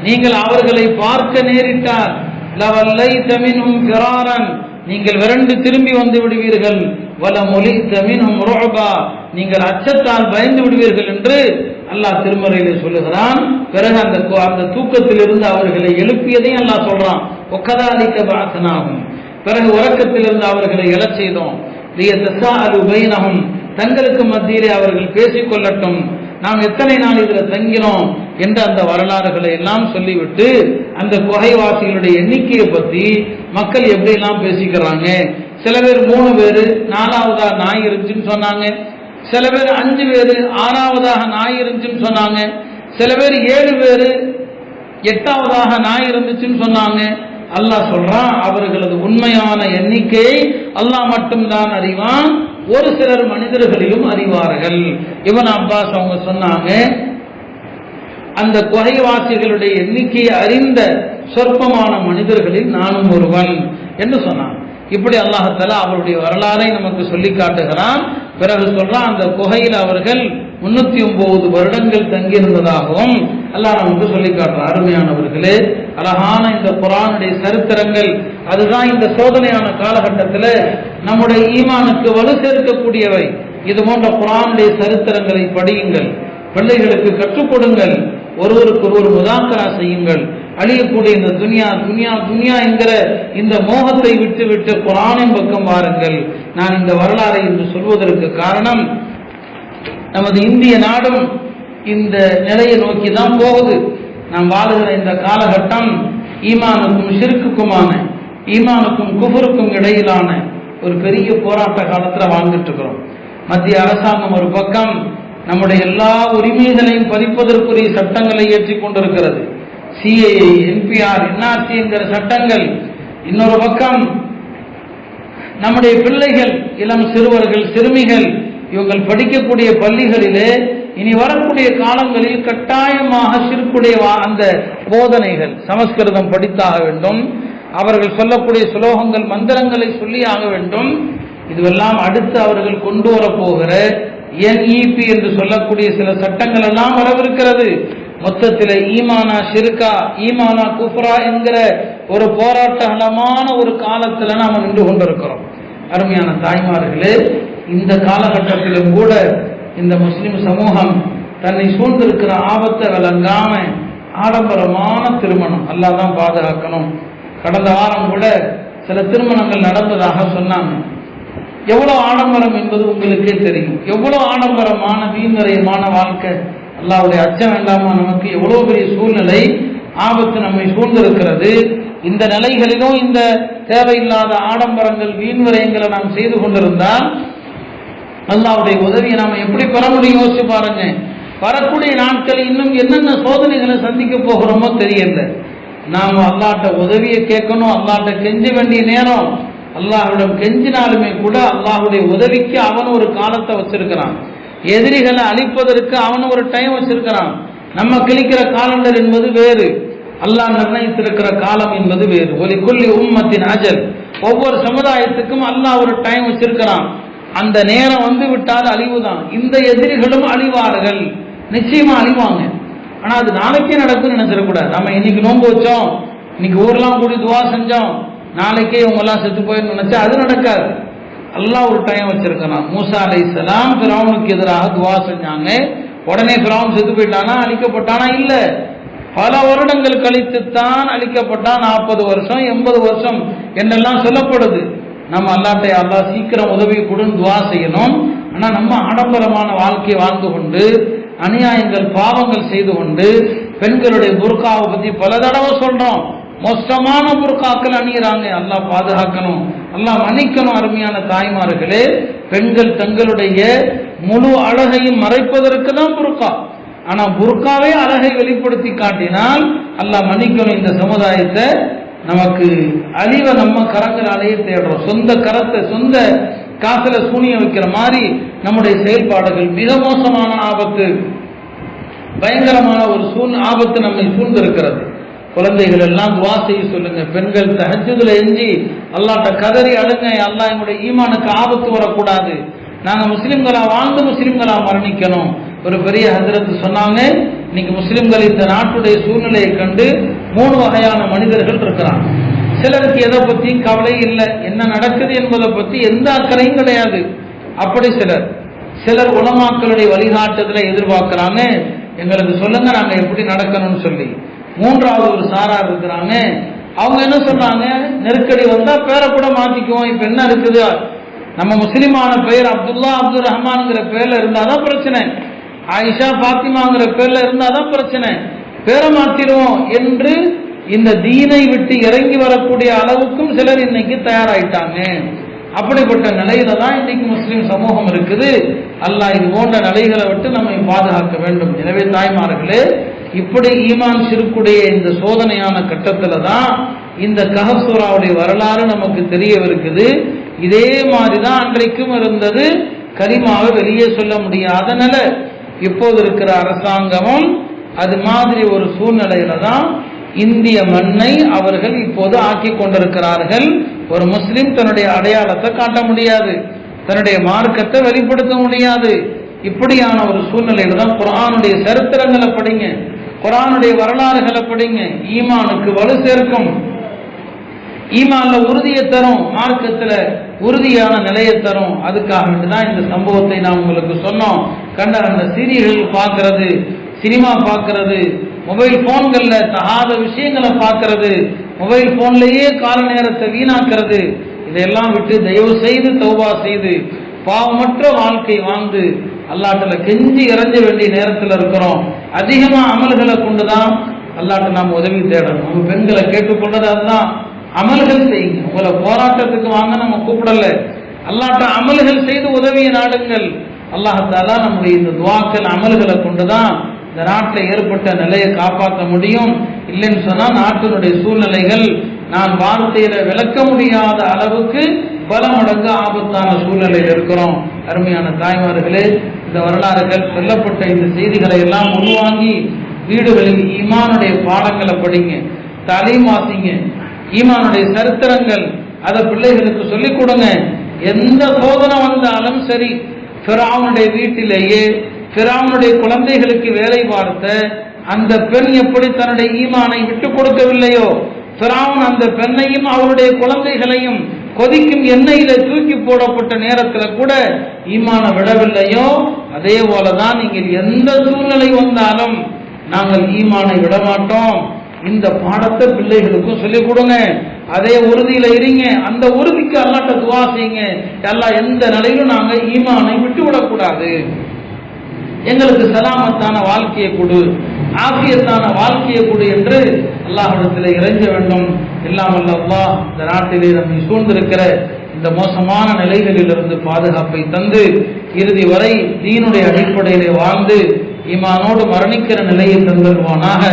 நீங்கள் அவர்களை பார்க்க நேரிட்டால் நீங்கள் விரண்டு திரும்பி வந்து விடுவீர்கள், நீங்கள் அச்சத்தால் பயந்து விடுவீர்கள் என்று அல்லாஹ் திருமறையிலே சொல்லுகிறான். பிறகு அந்த தூக்கத்திலிருந்து அவர்களை எழுப்பியதையும் அல்லாஹ் சொல்றான். பிறகு உறக்கத்திலிருந்து அவர்களை எழச் செய்தோம். தங்களுக்கு மத்தியிலே அவர்கள் பேசிக் கொள்ளட்டும், நாம் எத்தனை நாள் இதில் தங்கினோம் என்ற அந்த வரலாறுகளை எல்லாம் சொல்லிவிட்டு அந்த குகைவாசிகளுடைய எண்ணிக்கையை பற்றி மக்கள் எப்படி எல்லாம் பேசிக்கிறாங்க. சில பேர் 3 பேர் 4வதா நாய் இருந்துச்சுன்னு சொன்னாங்க, சில பேர் 5 பேர் 6வதாக நாய் இருந்துச்சுன்னு சொன்னாங்க, சில பேர் 7 பேர் 8வதாக நாய் இருந்துச்சுன்னு சொன்னாங்க. அல்லாஹ் சொல்றான், அவர்களது உண்மையான எண்ணிக்கையை அல்லாஹ் மட்டும்தான் அறிவான், ஒரு சிலர் மனிதர்களிலும் அறிவார்கள். இப்னு அப்பாஸ் அவங்க சொன்னாங்க, அந்த குகைவாசிகளுடைய எண்ணிக்கையை அறிந்த சொற்பமான மனிதர்களில் நானும் ஒருவன் என்று சொன்னான். இப்படி அல்லாஹ் தஆலா அவருடைய வரலாறை நமக்கு சொல்லி காட்டுகிறான். பிறகு சொல்றான், அந்த குகையில் அவர்கள் 309 வருடங்கள் தங்கியிருந்ததாகவும் அல்லாஹ் நமக்கு சொல்லி காட்டுறான். அருமையானவர்களே, அழகான இந்த குர்ஆனுடைய சரித்திரங்கள் அதுதான் இந்த சோதனையான காலகட்டத்தில் நம்முடைய ஈமானுக்கு வலு சேர்க்கக்கூடியவை. இது போன்ற குர்ஆனுடைய சரித்திரங்களை படியுங்கள், பிள்ளைகளுக்கு கற்றுக் கொடுங்கள், ஒருவருக்கு ஒருவர் முதாக்கரா செய்யுங்கள். அழியக்கூடிய இந்த துனியா துனியா துனியா என்கிற இந்த மோகத்தை விட்டு விட்டு குர்ஆனின் பக்கம் வாருங்கள். நான் இந்த வரலாறை என்று சொல்வதற்கு காரணம், நமது இந்திய நாடும் இந்த நிலையை நோக்கி தான் போகுது. நாம் வாழுகிற இந்த காலகட்டம் ஈமானுக்கும் ஷிர்க்குக்குமான, ஈமானுக்கும் குஃபருக்கும் இடையிலான ஒரு பெரிய போராட்ட காலத்தில் வாழ்ந்துட்டு இருக்கிறோம். மத்திய அரசாங்கம் ஒரு பக்கம் நம்முடைய எல்லா உரிமைகளையும் பறிப்பதற்குரிய சட்டங்களை ஏற்றிக் கொண்டிருக்கிறது. சிஏஏ, என்பிஆர், என்ஆர்சி என்கிற சட்டங்கள். இன்னொரு பக்கம் நம்முடைய பிள்ளைகள், இளம் சிறுவர்கள், சிறுமிகள், இவங்கள் படிக்கக்கூடிய பள்ளிகளிலே இனி வரக்கூடிய காலங்களில் கட்டாயமாக ஷிர்க்குடைய அந்த போதனைகள், சமஸ்கிருதம் படித்தாக வேண்டும், அவர்கள் சொல்லக்கூடிய சுலோகங்கள், மந்திரங்களை சொல்லி ஆக வேண்டும். இதுவெல்லாம் அடுத்து அவர்கள் கொண்டு வரப்போகிற NEP என்று சொல்லக்கூடிய சில சட்டங்கள் எல்லாம் வரவிருக்கிறது. மொத்தத்தில் ஈமானா ஷிர்கா, ஈமானா குஃப்ரா என்கிற ஒரு போராட்டகலமான ஒரு காலத்தில் நாம் நின்று கொண்டிருக்கிறோம். அருமையான தாய்மார்களே, இந்த காலகட்டத்திலும் கூட இந்த முஸ்லிம் சமூகம் தன்னை சூழ்ந்திருக்கிற ஆபத்தை விளங்காம ஆடம்பரமான திருமணம், அல்லாஹ் தான் பாதுகாக்கணும். கடந்த வாரம் கூட சில திருமணங்கள் நடந்ததாக சொன்னாங்க. எவ்வளவு ஆடம்பரம் என்பது உங்களுக்கே தெரியும். எவ்வளவு ஆடம்பரமான வீண்வரையமான வாழ்க்கை, அல்லாஹ்வுடைய அச்சம் இல்லாம நமக்கு எவ்வளவு பெரிய சூழ்நிலை, ஆபத்து நம்மை சூழ்ந்திருக்கிறது. இந்த நிலைகளிலும் இந்த தேவையில்லாத ஆடம்பரங்கள், வீண்வரையங்களை நாம் செய்து கொண்டிருந்தால் அல்லாஹ்வுடைய உதவியை நாம் எப்படி பெற முடியும் யோசிச்சு பாருங்க. வரக்கூடிய நாட்கள் இன்னும் என்னென்ன சோதனைகளை சந்திக்க போகிறோமோ தெரியல. நாம் அல்லாஹ்ட்ட உதவியை கேட்கணும், அல்லாஹ்ட்ட கெஞ்ச வேண்டிய நேரம். அல்லாஹ்விடம் கெஞ்சினாலுமே கூட அல்லாஹ்வுடைய உதவிக்கு அவன் ஒரு காலத்தை வச்சிருக்கிறான். எதிரிகளை அழிப்பதற்கு அவன் ஒரு டைம் வச்சிருக்கிறான். நம்ம கிழிக்கிற காலண்டர் என்பது வேறு, அல்லாஹ் நிர்ணயித்திருக்கிற காலம் என்பது வேறு. ஒலி குல்லி உம்மத்தின் அஜல், ஒவ்வொரு சமுதாயத்துக்கும் அல்லாஹ் ஒரு டைம் வச்சிருக்கிறான். அந்த நேரம் வந்து விட்டால் அழிவுதான். இந்த எதிரிகளும் அழிவார்கள், நிச்சயமா அழிவாங்க. ஆனா அது நாளைக்கே நடக்கும்னு நினைச்சிடக்கூடாது. நம்ம இன்னைக்கு நோன்பு வச்சோம், இன்னைக்கு ஊர்லாம் கூடி துவா செஞ்சோம், நாளைக்கே இவங்க எல்லாம் செத்து போயின்னு நினைச்சா அது நடக்காது. அல்லாஹ் ஒரு டைம் வச்சிருக்கிறான். மூசா அலைஹிஸ்ஸலாம் ஃபிரௌனுக்கு எதிராக துவா செஞ்சாங்க. உடனே ஃபிரௌன் செத்து போயிட்டானா, அழிக்கப்பட்டானா? இல்ல, பல வருடங்கள் கழித்துத்தான் அழிக்கப்பட்டான். 40 வருஷம் 80 வருஷம் என்றெல்லாம் சொல்லப்படுது. நம்ம அல்லாஹ்ட்ட அல்லாஹ் சீக்கிரம் உதவி கொடுன்னு துவா செய்யணும். ஆனா நம்ம ஆடம்பரமான வாழ்க்கையை வாழ்ந்து கொண்டு, அநியாயங்கள் பாவங்கள் செய்து கொண்டு, பெண்களுடைய புர்காவை பத்தி பல தடவை சொல்றோம். மோசமான புர்காக்கள் அணியிறாங்க. அல்லாஹ் பாதுகாக்கணும், அல்லாஹ் மன்னிக்கணும். அருமையான தாய்மார்களே, பெண்கள் தங்களுடைய முழு அழகையும் மறைப்பதற்கு தான் புர்கா. ஆனா புர்காவே அழகை வெளிப்படுத்தி காட்டினால் அல்லாஹ் மன்னிக்கணும். இந்த சமுதாயத்தை நமக்கு அழிவை நம்ம கரங்களாலேயே தேடுறோம். சொந்த கரத்தை சொந்த காசுல சூனிய வைக்கிற மாதிரி நம்முடைய செயல்பாடுகள் மிக மோசமான ஆபத்து, பயங்கரமான ஒரு ஆபத்து நம்மை சூழ்ந்திருக்கிறது. குழந்தைகள் எல்லாம் துவா செய்ய சொல்லுங்க. பெண்கள் தஹஜ்ஜுதுல எஞ்சி அல்லாஹ்ட்ட கதறி அழுங்க, அல்லாஹ் எங்களுடைய ஈமானுக்கு ஆபத்து வரக்கூடாது, நாங்க முஸ்லிம்களா வாழ்ந்து முஸ்லிம்களா மரணிக்கணும். ஒரு பெரிய ஹஜ்ரத் சொன்னாங்க, இன்னைக்கு முஸ்லிம்கள் இந்த நாட்டுடைய சூழ்நிலையை கண்டு 3 வகையான மனிதர்கள் இருக்கிறாங்க. சிலருக்கு எதை பத்தியும் கவலை இல்லை, என்ன நடக்குது என்பதை பத்தி எந்த அக்கறையும் கிடையாது. அப்படி சிலர் உலமாக்களுடைய வழிகாட்டுதலை எதிர்பார்க்கிறாங்க, எங்களுக்கு சொல்லுங்க நாங்க எப்படி நடக்கணும்னு சொல்லி. 3வது ஒரு சாரார் இருக்கிறாங்க, அவங்க என்ன சொல்றாங்க, நெருக்கடி வந்தா பேரை கூட மாத்திக்குவோம். இப்ப என்ன இருக்குது, நம்ம முஸ்லிமான பெயர் அப்துல்லா அப்துல் ரஹ்மான்ங்கிற பேர்ல இருந்தாதான் பிரச்சனை, ஆயிஷா பாத்திமாங்கிற பேர்ல இருந்தாதான் பிரச்சனை, பேரை மாத்திடுவோம் என்று இந்த தீனை விட்டு இறங்கி வரக்கூடிய அளவுக்கும் சிலர் இன்னைக்கு தயாராயிட்டாங்க. அப்படிப்பட்ட நிலையில தான் இன்னைக்கு முஸ்லிம் சமூகம் இருக்குது. அல்லாஹ் இது போன்ற நிலைகளை விட்டு நம்மை பாதுகாக்க வேண்டும். எனவே தாய்மார்களே, இப்படி ஈமான் ஷிர்க்குடைய இந்த சோதனையான கட்டத்துல தான் இந்த கஹஃப் சூராவுடைய வரலாறு நமக்கு தெரியவிருக்குது. இதே மாதிரிதான் அன்றைக்கும் இருந்தது. கலிமாவை வெளியே சொல்ல முடியாத நிலை. இப்போது இருக்கிற அரசாங்கமும் அது மாதிரி ஒரு சூழ்நிலையில தான் இந்திய மண்ணை அவர்கள் இப்போது ஆக்கி கொண்டிருக்கிறார்கள். ஒரு முஸ்லிம் தன்னுடைய அடையாளத்தை காட்ட முடியாது, தன்னுடைய மார்க்கத்தை வெளிப்படுத்த முடியாது. இப்படியான ஒரு சூழ்நிலையில தான் குர்ஆனுடைய சரித்திரங்களை படிங்க, குர்ஆனுடைய வரலாறுகளை படிங்க. ஈமானுக்கு வலு சேர்க்கும், ஈமான்ல உறுதியை தரும், மார்க்கத்துல உறுதியான நிலையை தரும். அதுக்காக வேண்டிதான் இந்த சம்பவத்தை நாம் உங்களுக்கு சொன்னோம். கண்ட சீரியல்கள் பார்க்கறது, சினிமா பார்க்கறது, மொபைல் போன்கள்ல தகாத விஷயங்களை பார்க்கறது, மொபைல் போன்லயே கால நேரத்தை வீணாக்கிறது, இதையெல்லாம் விட்டு தயவு செய்து தௌபா செய்து பாவமற்ற வாழ்க்கை வாழ்ந்து அல்லாஹ்ட்ட கெஞ்சி இறஞ்ச வேண்டிய நேரத்தில் இருக்கிறோம். அதிகமா அமல்களை கொண்டுதான் அல்லாஹ்ட்ட நாம் உதவி தேடணும். நம்ம பெண்களை கேட்டுக்கொண்டது அதுதான், அமல்கள் செய்யுங்க. உங்களை போராட்டத்துக்கு வாங்க நம்ம கூப்பிடல, அல்லாஹ்ட்ட அமல்கள் செய்து உதவியை நாடுங்கள். அல்லாஹ் தஆலா நம்முடைய இந்த துஆக்கள் அமல்களை கொண்டுதான் இந்த நாட்டில் ஏற்பட்ட நிலையை காப்பாற்ற முடியும். இல்லைன்னு சொன்னா நாட்டினுடைய சூழ்நிலைகள் நான் வார்த்தையில விளக்க முடியாத அளவுக்கு பல மடங்கு ஆபத்தான சூழ்நிலையில் இருக்கிறோம். அருமையான தாய்மார்களே, இந்த வரலாறுகள் சொல்லப்பட்ட இந்த செய்திகளை எல்லாம் உள்வாங்கி வீடுகளில் ஈமானுடைய பாடங்களை படிங்க, தலீம் வாசிங்க, ஈமானுடைய சரித்திரங்கள் அதை பிள்ளைகளுக்கு சொல்லிக் கொடுங்க. எந்த சோதனை வந்தாலும் சரி, ஃபிரௌனுடைய வீட்டிலேயே ஃபிரௌனுடைய குழந்தைகளுக்கு வேலை பார்த்த அந்த பெண் எப்படி தன்னுடைய ஈமானை விட்டுக் கொடுக்கவில்லையோ, ஃபிரௌன் அந்த பெண்ணையும் அவருடைய குழந்தைகளையும் கொதிக்கும் எண்ணெயில தூக்கி போடப்பட்ட நேரத்தில் கூட ஈமான விடவில்லையோ, அதே போலதான் நீங்கள் எந்த சூழ்நிலை வந்தாலும் நாங்கள் ஈமானை விடமாட்டோம். இந்த பாடத்தை பிள்ளைகளுக்கும் சொல்லிக் கொடுங்க. அதே உறுதியில இருங்க. அந்த உறுதிக்கு அல்லாஹ்ட்ட துஆ செய்யுங்க. அல்லாஹ் எந்த நிலையிலும் நாங்க ஈமானை விட்டு விடக்கூடாது, எங்களுக்கு சலாமத்தான வாழ்க்கையை கொடு, ஆஃபியத்தான வாழ்க்கையை கொடு என்று அல்லாஹ்விடத்தில் இறைஞ்ச வேண்டும். இல்லாமல் அல்லாஹ் இந்த நாட்டிலே நம்மை சூழ்ந்திருக்கிற இந்த மோசமான நிலைகளிலிருந்து பாதுகாப்பை தந்து இறுதி வரை தீனுடைய அடிப்படையிலே வாழ்ந்து ஈமானோடு மரணிக்கிற நிலையை தந்துள்வானாக.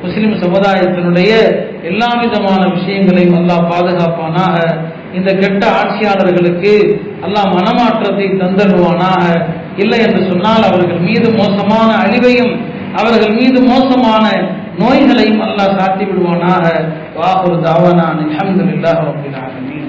முஸ்லிம் சமுதாயத்தினுடைய எல்லா விதமான விஷயங்களையும் அல்லாஹ் பாதுகாப்பானாக. இந்த கெட்ட ஆட்சியாளர்களுக்கு அல்லாஹ் மனமாற்றத்தை தந்தருவானாக. இல்லை என்று சொன்னால் அவர்கள் மீது மோசமான அழிவையும் அவர்கள் மீது மோசமான நோய்களையும் அல்லாஹ் சாத்தி விடுவானாக. வாஹிரு தாவானா அல்ஹம்துலில்லாஹி ரப்பில் ஆலமீன்.